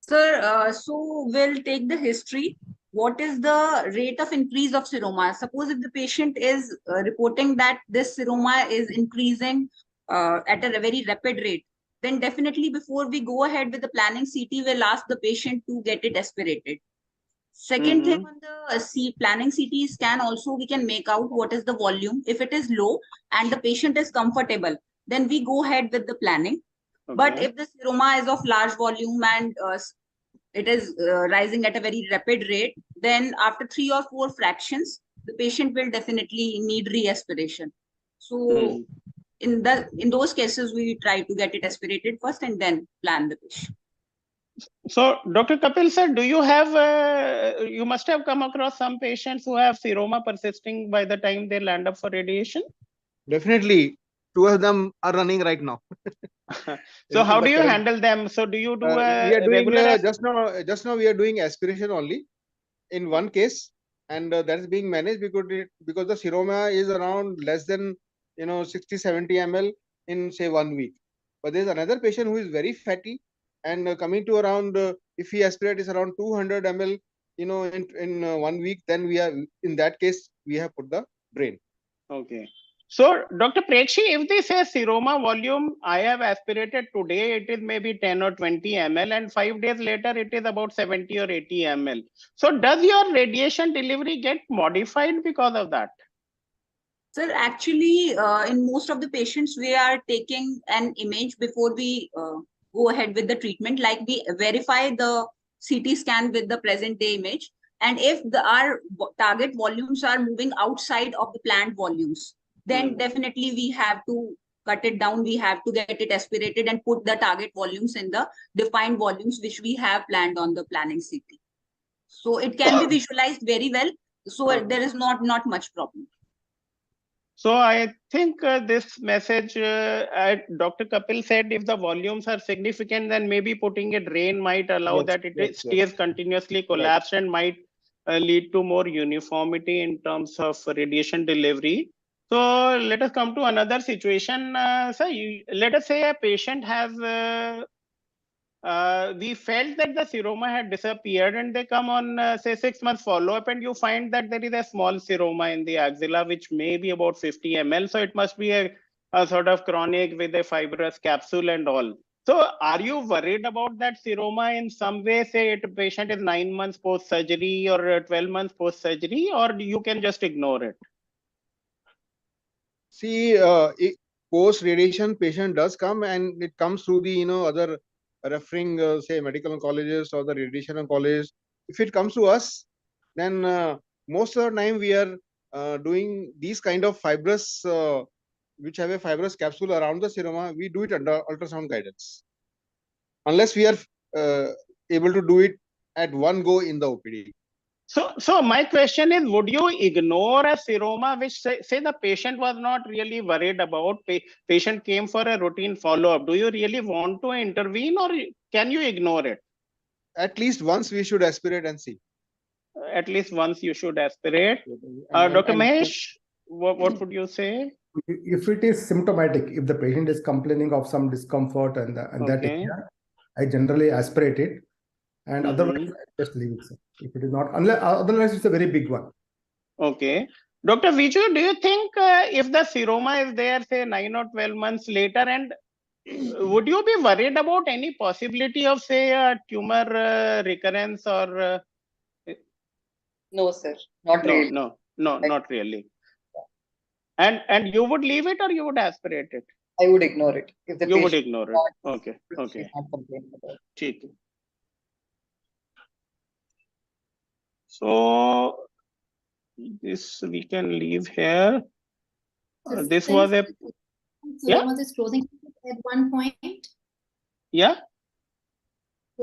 [SPEAKER 1] Sir, so we'll take the history. What is the rate of increase of seroma? Suppose if the patient is reporting that this seroma is increasing at a very rapid rate, then definitely before we go ahead with the planning CT, we'll ask the patient to get it aspirated. Second thing, on the planning CT scan also, we can make out what is the volume. If it is low and the patient is comfortable, then we go ahead with the planning. Okay. But if the seroma is of large volume and it is rising at a very rapid rate, then after 3 or 4 fractions, the patient will definitely need re-aspiration. So in those cases, we try to get it aspirated first and then plan the patient.
[SPEAKER 4] So, Dr. Kapil sir, do you have, you must have come across some patients who have seroma persisting by the time they land up for radiation?
[SPEAKER 6] Definitely. 2 of them are running right now.
[SPEAKER 4] So how do you handle them? So do you do
[SPEAKER 6] we are doing,
[SPEAKER 4] regular?
[SPEAKER 6] Just now we are doing aspiration only in one case, and that is being managed because the seroma is around less than 60-70 ml in say 1 week. But there is another patient who is very fatty and coming to around if he aspirate is around 200 ml in 1 week, then we are in that case we have put the drain.
[SPEAKER 4] Okay. So, Dr. Prekshi, if they say seroma volume I have aspirated today, it is maybe 10 or 20 ml, and 5 days later it is about 70 or 80 ml. So, does your radiation delivery get modified because of that?
[SPEAKER 1] Sir, actually, in most of the patients, we are taking an image before we go ahead with the treatment. Like we verify the CT scan with the present day image. And if our target volumes are moving outside of the planned volumes, then definitely we have to cut it down. We have to get it aspirated and put the target volumes in the defined volumes, which we have planned on the planning CT. So it can be visualized very well. So there is not much problem.
[SPEAKER 4] So I think this message, Dr. Kapil said, if the volumes are significant, then maybe putting a drain might allow that it stays continuously collapsed and might lead to more uniformity in terms of radiation delivery. So let us come to another situation. Let us say a patient has, we felt that the seroma had disappeared and they come on say 6 months follow-up and you find that there is a small seroma in the axilla, which may be about 50 ml. So it must be a sort of chronic with a fibrous capsule and all. So are you worried about that seroma in some way? Say a patient is 9 months post-surgery or 12 months post-surgery, or you can just ignore it?
[SPEAKER 6] See, post radiation patient does come, and it comes through the other referring say medical oncologist or the radiation oncologist. If it comes to us, then most of the time we are doing these kind of fibrous which have a fibrous capsule around the seroma. We do it under ultrasound guidance, unless we are able to do it at one go in the OPD.
[SPEAKER 4] So my question is, would you ignore a seroma which say the patient was not really worried about, patient came for a routine follow-up? Do you really want to intervene, or can you ignore it?
[SPEAKER 6] At least once we should aspirate and see.
[SPEAKER 4] At least once you should aspirate. Dr. Mahesh, what would you say?
[SPEAKER 7] If it is symptomatic, if the patient is complaining of some discomfort and that area, I generally aspirate it, and otherwise I just leave it, sir. If it is not, otherwise it's a very big one.
[SPEAKER 4] Okay. Dr. Viju, do you think if the seroma is there, say 9 or 12 months later, and would you be worried about any possibility of, say, a tumor recurrence or?
[SPEAKER 5] No, sir, not really.
[SPEAKER 4] No, not really. And you would leave it or you would aspirate it?
[SPEAKER 5] I would ignore it. If the
[SPEAKER 4] you would ignore it. Okay. Okay. So this we can leave here. This was a
[SPEAKER 8] seroma is closing at one point.
[SPEAKER 4] Yeah.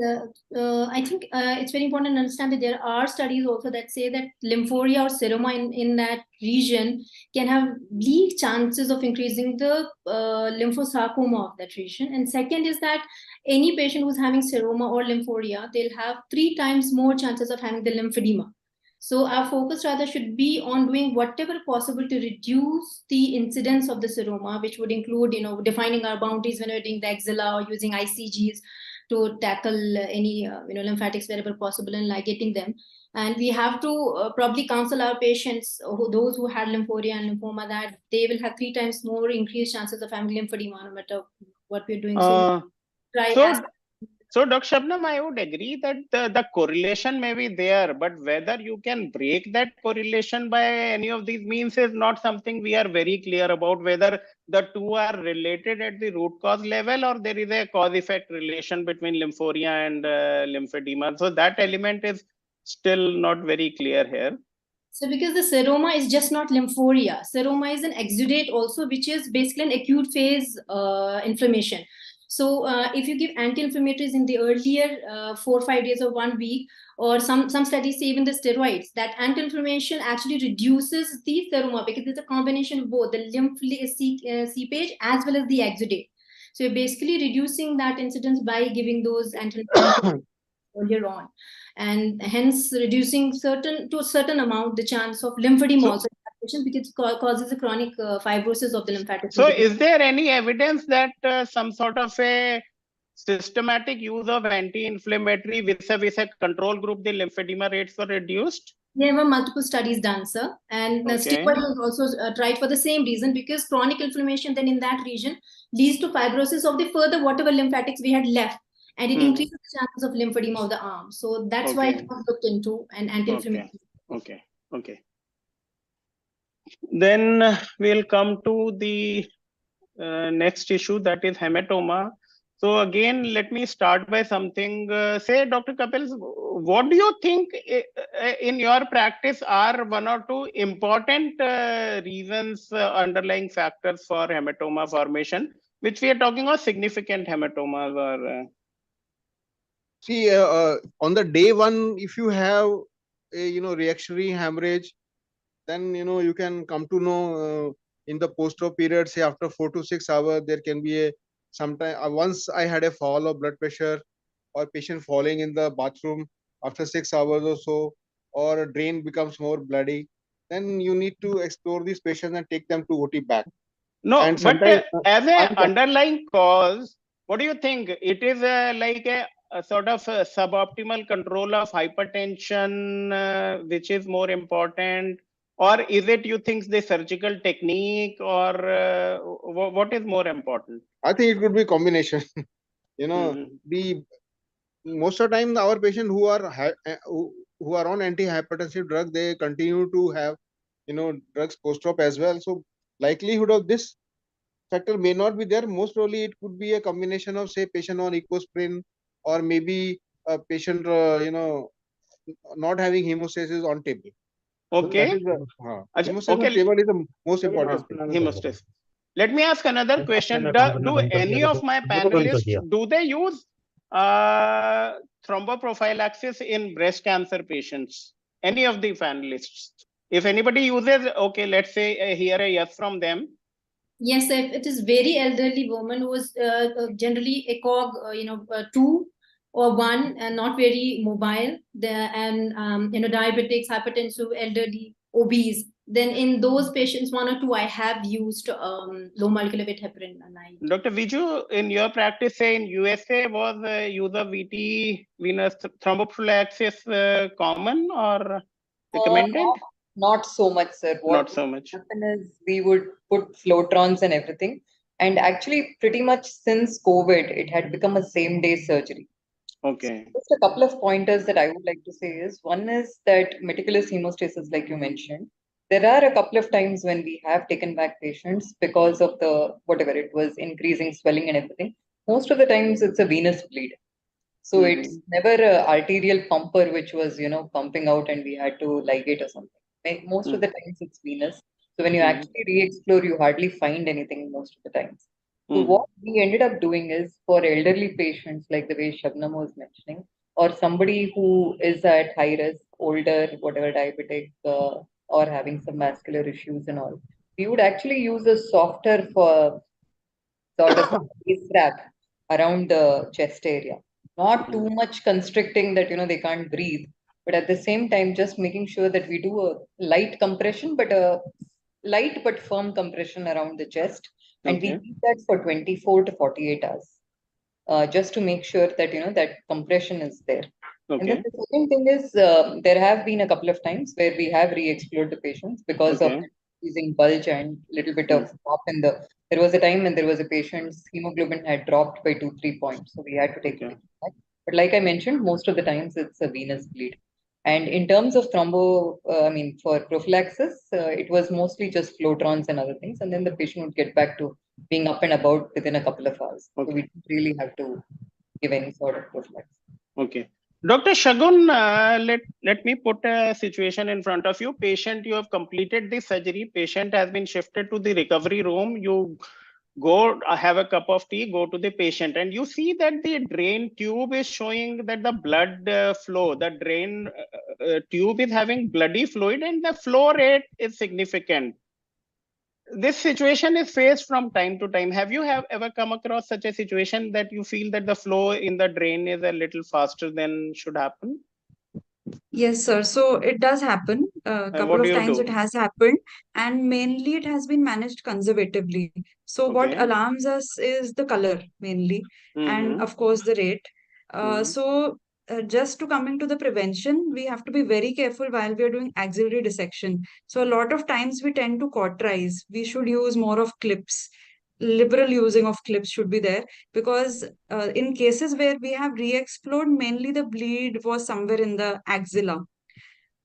[SPEAKER 8] I think it's very important to understand that there are studies also that say that lymphoria or seroma in that region can have bleak chances of increasing the lymphosarcoma of that region. And second is that any patient who's having seroma or lymphoria, they'll have 3 times more chances of having the lymphedema. So our focus rather should be on doing whatever possible to reduce the incidence of the seroma, which would include, defining our boundaries when we're doing the axilla or using ICGs to tackle any lymphatics wherever possible and ligating them. And we have to probably counsel our patients, those who had lymphoria and lymphoma, that they will have 3 times more increased chances of having lymphedema no matter what we're doing.
[SPEAKER 4] So Dr. Shabnam, I would agree that the correlation may be there, but whether you can break that correlation by any of these means is not something we are very clear about, whether the two are related at the root cause level or there is a cause-effect relation between lymphoria and lymphedema. So that element is still not very clear here.
[SPEAKER 8] So because the seroma is just not lymphoria, seroma is an exudate also, which is basically an acute phase inflammation. So if you give anti-inflammatories in the earlier 4 or 5 days or 1 week, or some studies say even the steroids, that anti-inflammation actually reduces the seroma because it's a combination of both the lymph seepage as well as the exudate. So you're basically reducing that incidence by giving those anti-inflammatories earlier on, and hence reducing to a certain amount the chance of lymphedema also, because it causes a chronic fibrosis of the lymphatic.
[SPEAKER 4] So is there any evidence that some sort of a systematic use of anti-inflammatory vis-a-vis a control group, the lymphedema rates were reduced?
[SPEAKER 8] There were multiple studies done, sir, and the
[SPEAKER 4] Okay.
[SPEAKER 8] steroid was also tried for the same reason, because chronic inflammation then in that region leads to fibrosis of the further whatever lymphatics we had left, and it increases the chances of lymphedema of the arm. So that's why
[SPEAKER 4] Okay.
[SPEAKER 8] it was looked into an anti-inflammatory.
[SPEAKER 4] Okay. Then we'll come to the next issue, that is hematoma. So again, let me start by something. Say, Dr. Kapil, what do you think in your practice are one or two important reasons, underlying factors for hematoma formation, which we are talking of significant hematomas or?
[SPEAKER 6] See, on the day one, if you have a reactionary hemorrhage, then you can come to know in the post-op period, say after 4 to 6 hours, there can be a sometime. Once I had a fall of blood pressure, or patient falling in the bathroom after 6 hours or so, or a drain becomes more bloody, then you need to explore these patients and take them to OT back.
[SPEAKER 4] No,
[SPEAKER 6] And
[SPEAKER 4] but
[SPEAKER 6] sometimes
[SPEAKER 4] as a underlying cause, what do you think? It is like a sort of a suboptimal control of hypertension, which is more important, or is it, you think, the surgical technique, or what is more important?
[SPEAKER 6] I think it could be combination. The most of the time our patients who are on antihypertensive drug, they continue to have drugs post-op as well. So likelihood of this factor may not be there. Most probably it could be a combination of, say, patient on ecosprin, or maybe a patient not having hemostasis on table.
[SPEAKER 4] Okay.
[SPEAKER 6] Hemostasis on table is the most important thing.
[SPEAKER 4] Hemostasis. Let me ask another question. Do any of my panelists, do they use thromboprophylaxis in breast cancer patients? Any of the panelists? If anybody uses, okay, let's say hear a yes from them.
[SPEAKER 8] Yes, if it is very elderly woman who is generally ECOG, 2 or 1 and not very mobile, and diabetics, hypertensive, elderly, obese, then in those patients, 1 or 2, I have used low molecular weight heparin.
[SPEAKER 4] Dr. Viju, in your practice, say in USA, was use of VT venous thromboprophylaxis common or recommended?
[SPEAKER 5] Not so much, sir.
[SPEAKER 4] Not so much.
[SPEAKER 5] What happened is we would put floatrons and everything. And actually, pretty much since COVID, it had become a same-day surgery.
[SPEAKER 4] Okay.
[SPEAKER 5] So just a couple of pointers that I would like to say is, one is that meticulous hemostasis, like you mentioned, there are a couple of times when we have taken back patients because of the whatever it was, increasing swelling and everything. Most of the times it's a venous bleed. So it's never a arterial pumper which was, pumping out and we had to ligate or something. Most of the times it's venous. So when you actually re-explore, you hardly find anything most of the times. So what we ended up doing is, for elderly patients, like the way Shabnam was mentioning, or somebody who is at high risk, older, whatever, diabetic, or having some vascular issues and all, we would actually use a softer for sort of strap around the chest area. Not too much constricting that, they can't breathe, but at the same time, just making sure that we do a light compression, but a light but firm compression around the chest. And we keep that for 24 to 48 hours, just to make sure that, that compression is there. And then the second thing is, there have been a couple of times where we have re-explored the patients because of increasing bulge and little bit of drop in the. There was a time when there was a patient's hemoglobin had dropped by 2-3 points, so we had to take it back. But like I mentioned, most of the times it's a venous bleed. And in terms of for prophylaxis, it was mostly just floatrons and other things, and then the patient would get back to being up and about within a couple of hours. So we didn't really have to give any sort of prophylaxis.
[SPEAKER 4] Okay. Dr. Shagun, let me put a situation in front of you. Patient, you have completed the surgery. Patient has been shifted to the recovery room. You go have a cup of tea, go to the patient, and you see that the drain tube is showing that the blood flow, the drain tube is having bloody fluid and the flow rate is significant. This situation is faced from time to time. Have you ever come across such a situation that you feel that the flow in the drain is a little faster than should happen?
[SPEAKER 9] Yes, sir. So it does happen. A couple of times it has happened, and mainly it has been managed conservatively. So what alarms us is the color mainly, and of course the rate. So just to coming to the prevention, we have to be very careful while we are doing axillary dissection. So a lot of times we tend to cauterize. We should use more of clips. Liberal using of clips should be there, because in cases where we have re-explode, mainly the bleed was somewhere in the axilla.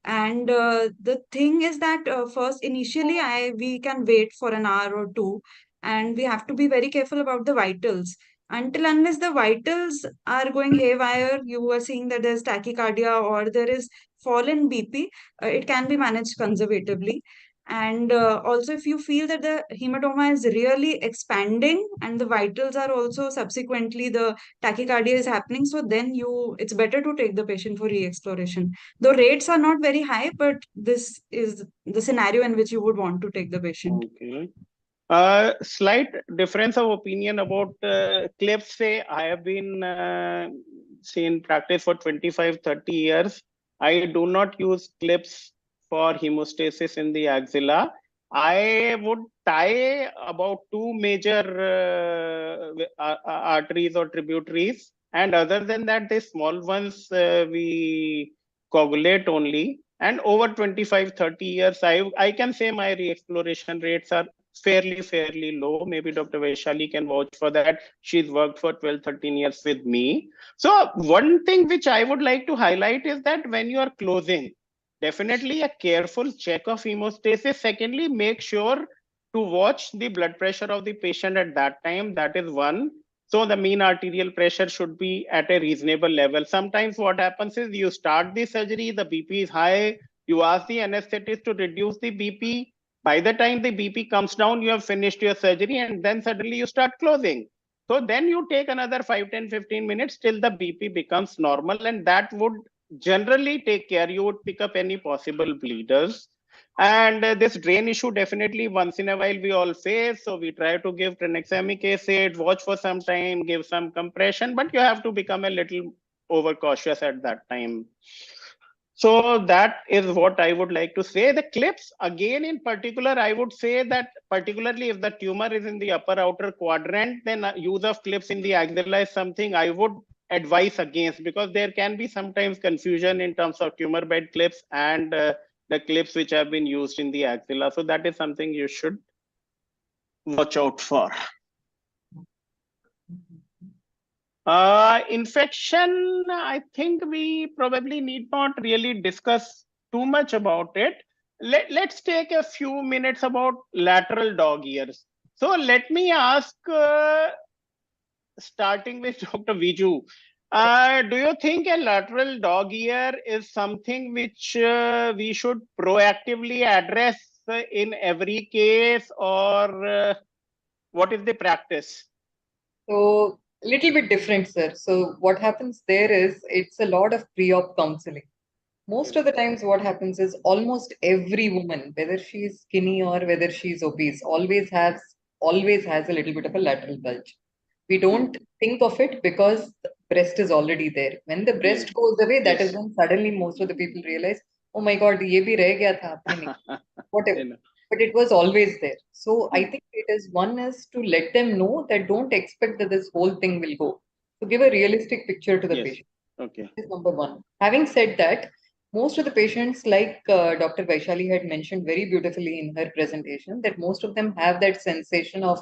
[SPEAKER 9] And the thing is that first, initially, we can wait for an hour or two, and we have to be very careful about the vitals. Until unless the vitals are going haywire, you are seeing that there's tachycardia or there is fall in BP, it can be managed conservatively. And also, if you feel that the hematoma is really expanding and the vitals are also subsequently the tachycardia is happening, so then it's better to take the patient for re-exploration. The rates are not very high, but this is the scenario in which you would want to take the patient.
[SPEAKER 4] Okay. Slight difference of opinion about clips. Say I have been in practice for 25-30 years. I do not use clips for hemostasis in the axilla. I would tie about two major arteries or tributaries, and other than that, the small ones we coagulate only. And over 25-30 years, I can say my re-exploration rates are fairly low. Maybe Dr. Vaishali can vouch for that. She's worked for 12-13 years with me. So one thing which I would like to highlight is that when you are closing, definitely a careful check of hemostasis. Secondly, make sure to watch the blood pressure of the patient at that time. That is one. So the mean arterial pressure should be at a reasonable level. Sometimes what happens is you start the surgery, the BP is high. You ask the anesthetist to reduce the BP. By the time the BP comes down, you have finished your surgery, and then suddenly you start closing. So then you take another 5, 10, 15 minutes till the BP becomes normal, and that would generally take care. You would pick up any possible bleeders. And this drain issue, definitely once in a while we all face. So we try to give tranexamic acid, watch for some time, give some compression, but you have to become a little overcautious at that time. So that is what I would like to say. The clips, again, in particular, I would say that particularly if the tumor is in the upper outer quadrant, then use of clips in the axilla is something I would advise against, because there can be sometimes confusion in terms of tumor bed clips and the clips which have been used in the axilla. So that is something you should watch out for. Infection, I think we probably need not really discuss too much about it. Let's take a few minutes about lateral dog ears. So let me ask, starting with Dr. Viju, do you think a lateral dog ear is something which we should proactively address in every case, or what is the practice?
[SPEAKER 5] So little bit different, sir. So what happens there is it's a lot of pre-op counseling. Most of the times what happens is almost every woman, whether she's skinny or whether she's obese, always has a little bit of a lateral bulge. We don't think of it because the breast is already there. When the breast goes away, that is when suddenly most of the people realize, oh my God, ye bhi reh gaya tha, apne nahi. Whatever. But it was always there. So I think it is one is to let them know that don't expect that this whole thing will go. To give a realistic picture to the patient.
[SPEAKER 4] Okay.
[SPEAKER 5] This is number one. Having said that, most of the patients, like Dr. Vaishali had mentioned very beautifully in her presentation, that most of them have that sensation of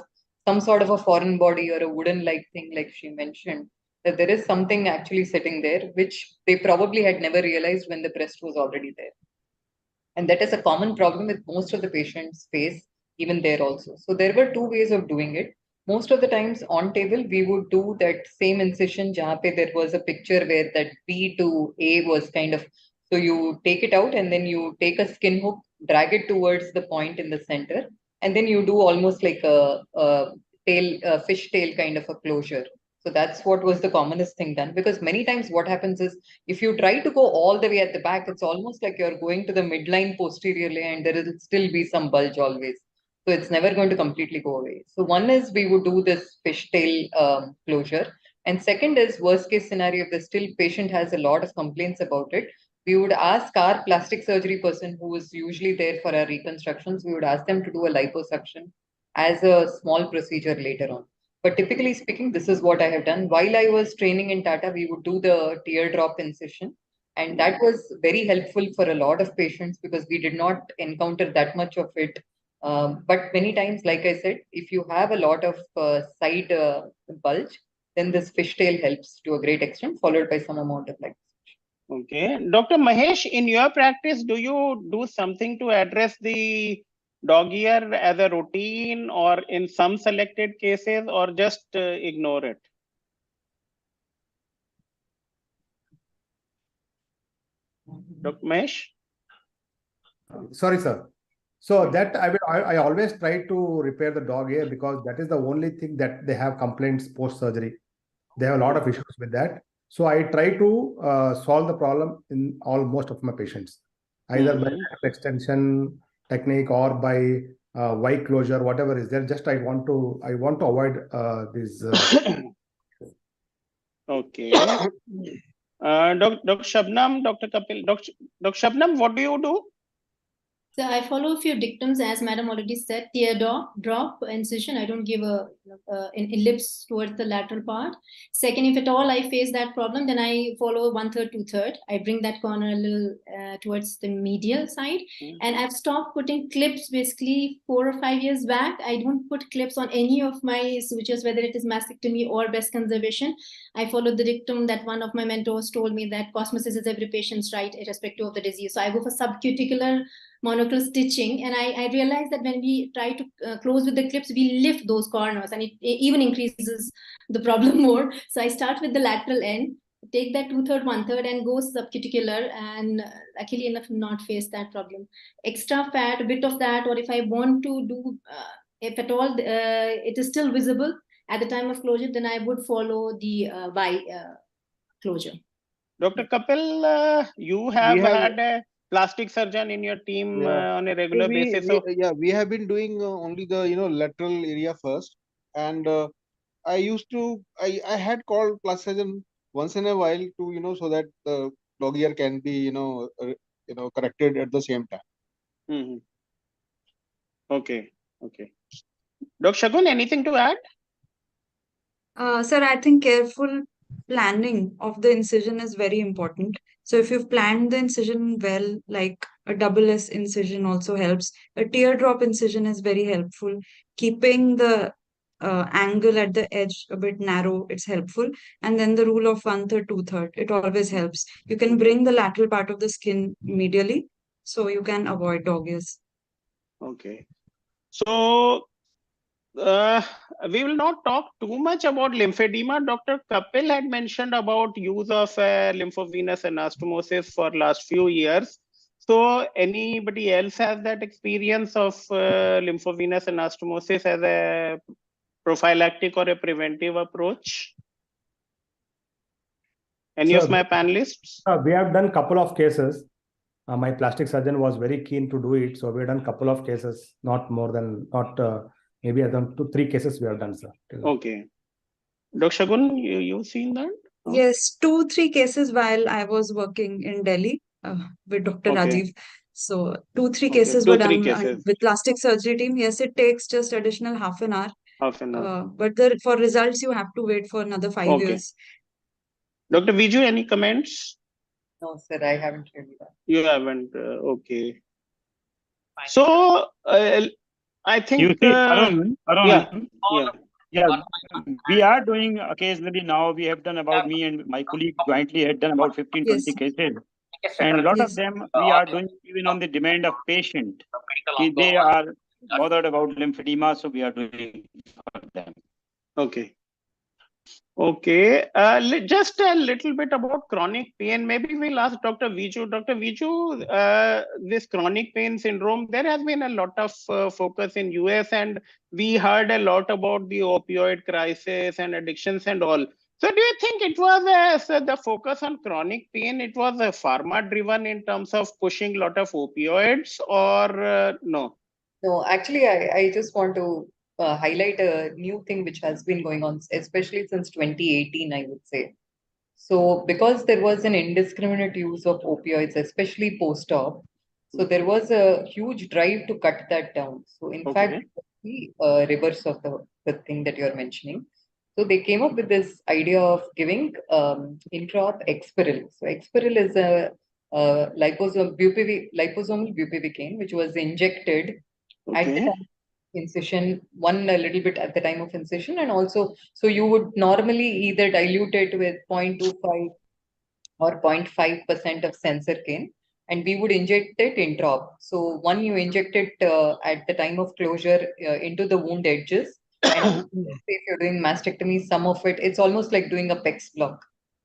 [SPEAKER 5] some sort of a foreign body or a wooden-like thing, like she mentioned, that there is something actually sitting there, which they probably had never realized when the breast was already there. And that is a common problem with most of the patients face, even there also. So there were two ways of doing it. Most of the times on table, we would do that same incision, jahan pe there was a picture where that B to A was kind of, so you take it out and then you take a skin hook, drag it towards the point in the center, and then you do almost like a fish tail kind of a closure. So that's what was the commonest thing done, because many times what happens is if you try to go all the way at the back, it's almost like you're going to the midline posteriorly and there will still be some bulge always. So it's never going to completely go away. So one is we would do this fishtail closure. And second is worst case scenario, if the still patient has a lot of complaints about it, we would ask our plastic surgery person who is usually there for our reconstructions, we would ask them to do a liposuction as a small procedure later on. But typically speaking, this is what I have done. While I was training in Tata, we would do the teardrop incision. And that was very helpful for a lot of patients because we did not encounter that much of it. But many times, like I said, if you have a lot of side bulge, then this fishtail helps to a great extent, followed by some amount of like.
[SPEAKER 4] Okay. Dr. Mahesh, in your practice, do you do something to address the dog ear as a routine or in some selected cases, or just ignore it? Dr. Mahesh?
[SPEAKER 7] Sorry, sir. So that I always try to repair the dog ear because that is the only thing that they have complaints post-surgery. They have a lot of issues with that. So I try to solve the problem in most of my patients, either by extension technique or by Y closure, whatever is there. Just I want to avoid this.
[SPEAKER 4] Okay. Dr. Shabnam, Dr. Kapil, Dr. Shabnam, what do you do?
[SPEAKER 8] So I follow a few dictums, as Madam already said. Teardrop incision. I don't give an ellipse towards the lateral part. Second, if at all I face that problem, then I follow 1/3, 2/3. I bring that corner a little towards the medial side. And I've stopped putting clips basically 4 or 5 years back. I don't put clips on any of my sutures, whether it is mastectomy or breast conservation. I followed the dictum that one of my mentors told me that cosmesis is every patient's right, irrespective of the disease. So I go for subcuticular monocle stitching, and I realized that when we try to close with the clips, we lift those corners, and it even increases the problem more. So I start with the lateral end, take that 2/3, 1/3, and go subcuticular, and luckily enough not face that problem. Extra fat, a bit of that, or if I want to do, if at all it is still visible at the time of closure, then I would follow the Y closure.
[SPEAKER 4] Dr. Kapil, you have had a plastic surgeon in your team on a regular basis.
[SPEAKER 6] We have been doing only the lateral area first, and I had called plastic surgeon once in a while to so that the dog ear can be corrected at the same time.
[SPEAKER 4] Okay. Dr. Shagun, anything to add?
[SPEAKER 9] Sir, I think careful planning of the incision is very important. So if you've planned the incision well, like a double S incision also helps. A teardrop incision is very helpful. Keeping the angle at the edge a bit narrow, it's helpful. And then the rule of 1/3, 2/3, it always helps. You can bring the lateral part of the skin medially, so you can avoid dog ears.
[SPEAKER 4] Okay. So we will not talk too much about lymphedema. Dr. Kapil had mentioned about use of lymphovenous anastomosis for last few years. So anybody else has that experience of lymphovenous anastomosis as a prophylactic or a preventive approach? Any of my panelists?
[SPEAKER 7] We have done a couple of cases. My plastic surgeon was very keen to do it. So we have done a couple of cases, maybe I've done 2-3 cases we have done, sir.
[SPEAKER 4] Okay. Dr. Shagun, you've seen that?
[SPEAKER 9] Oh. Yes, 2-3 cases while I was working in Delhi with Dr. Rajiv. So 2-3 cases were done with plastic surgery team. Yes, it takes just additional half an hour. But for results, you have to wait for another 5 years.
[SPEAKER 4] Dr. Viju, any comments?
[SPEAKER 5] No, sir, I haven't really done.
[SPEAKER 4] You haven't. Okay. So I think
[SPEAKER 2] you see, Arun, we are doing occasionally now. We have done about, me and my colleague jointly had done about 15-20 cases, and a lot of them we are doing even on the demand of patient. They are bothered about lymphedema, so we are doing for them.
[SPEAKER 4] Okay. Just a little bit about chronic pain. Maybe we'll ask Dr. Viju. Dr. Viju, this chronic pain syndrome, there has been a lot of focus in US, and we heard a lot about the opioid crisis and addictions and all. So do you think it was the focus on chronic pain, it was pharma driven in terms of pushing a lot of opioids, or no?
[SPEAKER 5] No, actually, I just want to highlight a new thing which has been going on, especially since 2018, I would say. So because there was an indiscriminate use of opioids, especially post-op, so there was a huge drive to cut that down. So in fact, the reverse of the thing that you're mentioning. So they came up with this idea of giving intra-op Exparel. So Exparel is a liposomal bupivacaine, which was injected at the
[SPEAKER 4] Okay.
[SPEAKER 5] time of incision, one a little bit at the time of incision, and also, so you would normally either dilute it with 0.25 or 0.5% of sensor cane, and we would inject it intra-op. So one, you inject it at the time of closure into the wound edges, and if you're doing mastectomy, some of it, it's almost like doing a PEX block.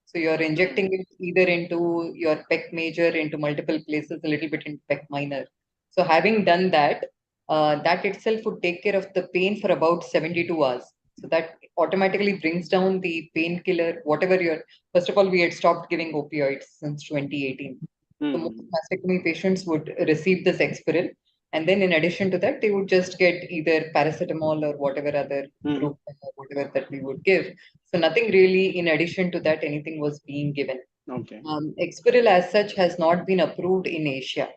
[SPEAKER 5] So you're injecting it either into your pec major, into multiple places, a little bit in pec minor. So having done that, that itself would take care of the pain for about 72 hours. So that automatically brings down the painkiller, whatever you're. First of all, we had stopped giving opioids since 2018. So most mastectomy patients would receive this Exparel. And then in addition to that, they would just get either paracetamol or whatever other group or whatever that we would give. So nothing really in addition to that, anything was being given.
[SPEAKER 4] Okay.
[SPEAKER 5] Exparel as such has not been approved in Asia.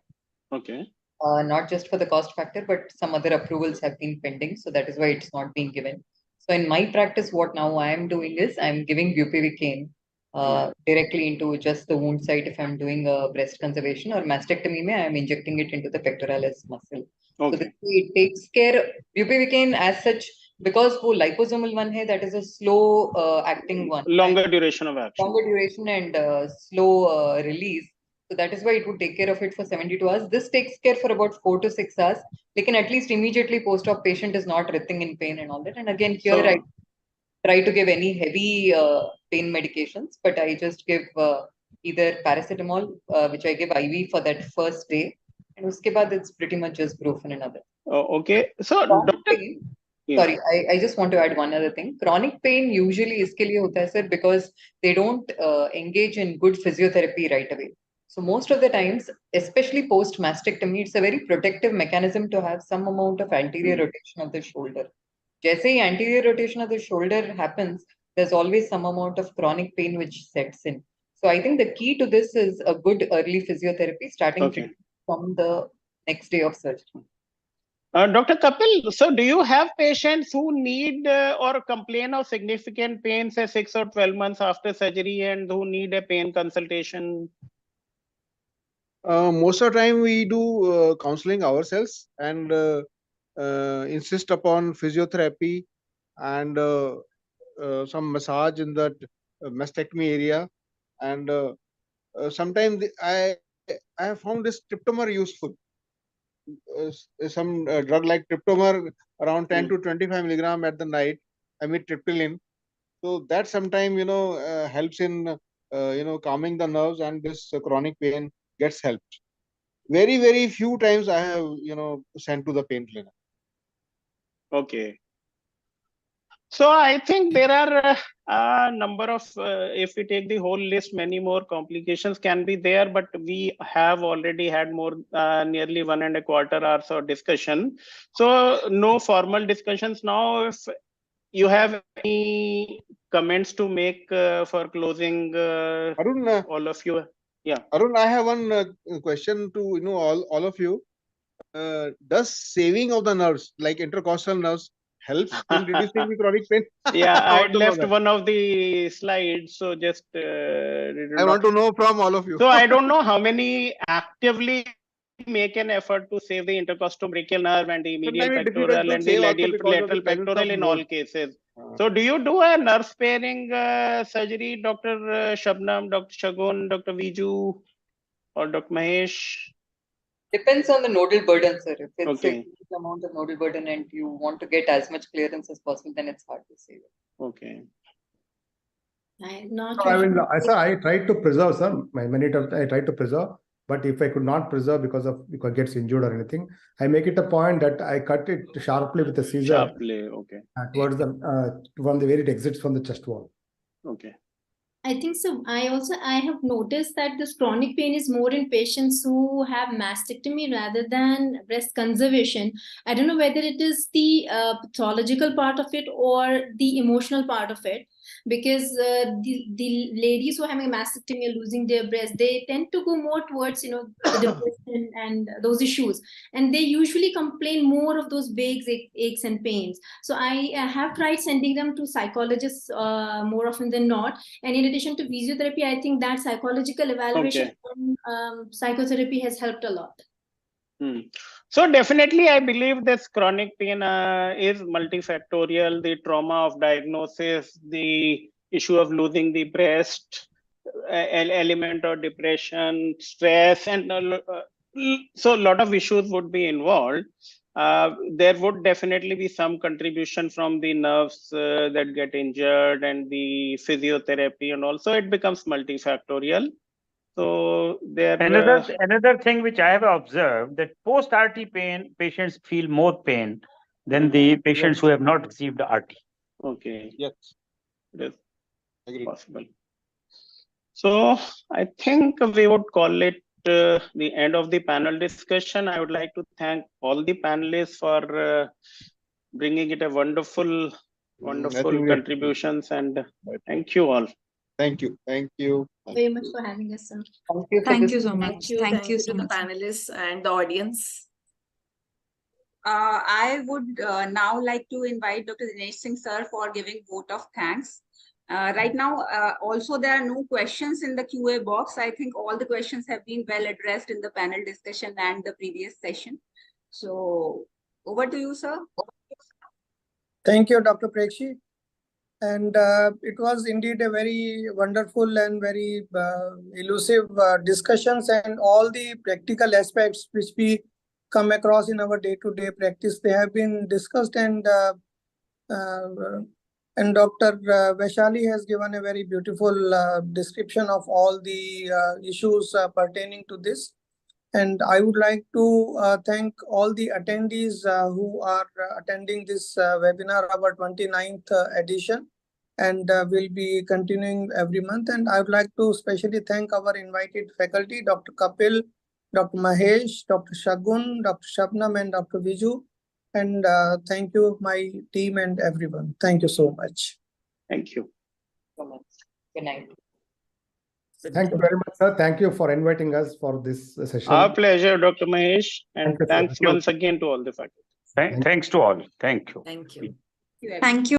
[SPEAKER 4] Okay.
[SPEAKER 5] Not just for the cost factor, but some other approvals have been pending. So that is why it's not being given. So in my practice, what now I am doing is I'm giving bupivacaine directly into just the wound site if I'm doing a breast conservation, or mastectomy, I'm injecting it into the pectoralis muscle.
[SPEAKER 4] Okay.
[SPEAKER 5] So this way it takes care. Bupivacaine as such, because वो liposomal one है, that is a slow acting one.
[SPEAKER 4] Longer duration of action.
[SPEAKER 5] Longer duration and slow release. So that is why it would take care of it for 72 hours. This takes care for about 4 to 6 hours. They can at least immediately post-op patient is not writhing in pain and all that. And again, here I try to give any heavy pain medications, but I just give either paracetamol, which I give IV for that first day. And uske baad it's pretty much just Brufen and other.
[SPEAKER 4] Okay. So,
[SPEAKER 5] Chronic
[SPEAKER 4] doctor,
[SPEAKER 5] pain, sorry, I just want to add one other thing. Chronic pain usually iske liye hota hai, sir, because they don't engage in good physiotherapy right away. So most of the times, especially post mastectomy, it's a very protective mechanism to have some amount of anterior rotation of the shoulder. Jaise hi anterior rotation of the shoulder happens, there's always some amount of chronic pain which sets in. So I think the key to this is a good early physiotherapy starting from the next day of surgery.
[SPEAKER 4] Dr. Kapil, so do you have patients who need or complain of significant pain, say 6 or 12 months after surgery, and who need a pain consultation?
[SPEAKER 6] Most of the time we do counseling ourselves and insist upon physiotherapy and some massage in the mastectomy area. And sometimes I have found this Triptomer useful. Some drug like Triptomer around 10 to 25 milligram at the night, amitriptyline. So that sometimes, helps in, calming the nerves, and this chronic pain gets helped. Very, very few times I have, sent to the pain clinic.
[SPEAKER 4] Okay. So I think there are a number of, if we take the whole list, many more complications can be there, but we have already had more, nearly 1.25 hours of discussion. So no formal discussions now. If you have any comments to make for closing,
[SPEAKER 6] Arun,
[SPEAKER 4] all of you. Yeah.
[SPEAKER 6] Arun, I have one question to all of you. Does saving of the nerves, like intercostal nerves, helps in reducing the chronic pain?
[SPEAKER 4] Yeah, I left one of the slides, so just
[SPEAKER 6] I want to know from all of you.
[SPEAKER 4] So I don't know how many actively make an effort to save the intercostobrachial nerve and the medial pectoral and the lateral pectoral in all cases. So do you do a nerve sparing surgery, Dr. Shabnam, Dr. Shagun, Dr. Viju, or Dr. Mahesh?
[SPEAKER 5] Depends on the nodal burden, sir. If it's a huge amount of nodal burden and you want to get as much clearance as possible, then it's hard to save it.
[SPEAKER 4] Okay.
[SPEAKER 7] I tried to preserve, sir. Many times I tried to preserve, but if I could not preserve because it gets injured or anything, I make it a point that I cut it sharply with a scissor.
[SPEAKER 4] Sharply, okay.
[SPEAKER 7] Towards the from the where it exits from the chest wall.
[SPEAKER 4] Okay.
[SPEAKER 8] I think so. I have noticed that this chronic pain is more in patients who have mastectomy rather than breast conservation. I don't know whether it is the pathological part of it or the emotional part of it. because the ladies who are having a mastectomy or losing their breast, they tend to go more towards, you know, the depression and those issues, and they usually complain more of those vague aches and pains. So I have tried sending them to psychologists more often than not, and in addition to physiotherapy, I think that psychological evaluation and psychotherapy has helped a lot.
[SPEAKER 4] So definitely, I believe this chronic pain is multifactorial. The trauma of diagnosis, the issue of losing the breast, element of depression, stress, and so a lot of issues would be involved. There would definitely be some contribution from the nerves that get injured and the physiotherapy, and also it becomes multifactorial. So there
[SPEAKER 2] another thing which I have observed, that post RT pain patients feel more pain than the patients who have not received RT.
[SPEAKER 4] Okay.
[SPEAKER 6] Yes.
[SPEAKER 4] It is
[SPEAKER 6] Agreed.
[SPEAKER 4] possible. So I think we would call it the end of the panel discussion. I would like to thank all the panelists for bringing it a wonderful contributions, and thank you all.
[SPEAKER 6] Thank you. Thank you.
[SPEAKER 8] Very much for having us, sir.
[SPEAKER 9] Thank you so much.
[SPEAKER 3] Thank you.
[SPEAKER 9] Thank
[SPEAKER 3] Thank
[SPEAKER 9] you
[SPEAKER 3] you
[SPEAKER 9] so
[SPEAKER 3] to the
[SPEAKER 9] much.
[SPEAKER 3] panelists and the audience.
[SPEAKER 1] I would now like to invite Dr. Dinesh Singh sir for giving vote of thanks. Right now, also there are no questions in the QA box. I think all the questions have been well addressed in the panel discussion and the previous session. So over to you, sir.
[SPEAKER 10] Thank you, Dr. Prekshi. And it was indeed a very wonderful and very elusive discussions, and all the practical aspects which we come across in our day-to-day practice, they have been discussed, and Dr. Vaishali has given a very beautiful description of all the issues pertaining to this. And I would like to thank all the attendees who are attending this webinar, our 29th edition, and will be continuing every month. And I would like to especially thank our invited faculty, Dr. Kapil, Dr. Mahesh, Dr. Shagun, Dr. Shabnam, and Dr. Viju. And thank you, my team and everyone. Thank you so much.
[SPEAKER 4] Thank you.
[SPEAKER 5] Good night.
[SPEAKER 7] Thank you very much, sir. Thank you for inviting us for this session.
[SPEAKER 4] Our pleasure, Dr. Mahesh, and
[SPEAKER 7] Thank you, sir.
[SPEAKER 4] thanks once again to all the faculty.
[SPEAKER 2] Thanks to all. Thank you.
[SPEAKER 3] Thank you.
[SPEAKER 9] Thank you.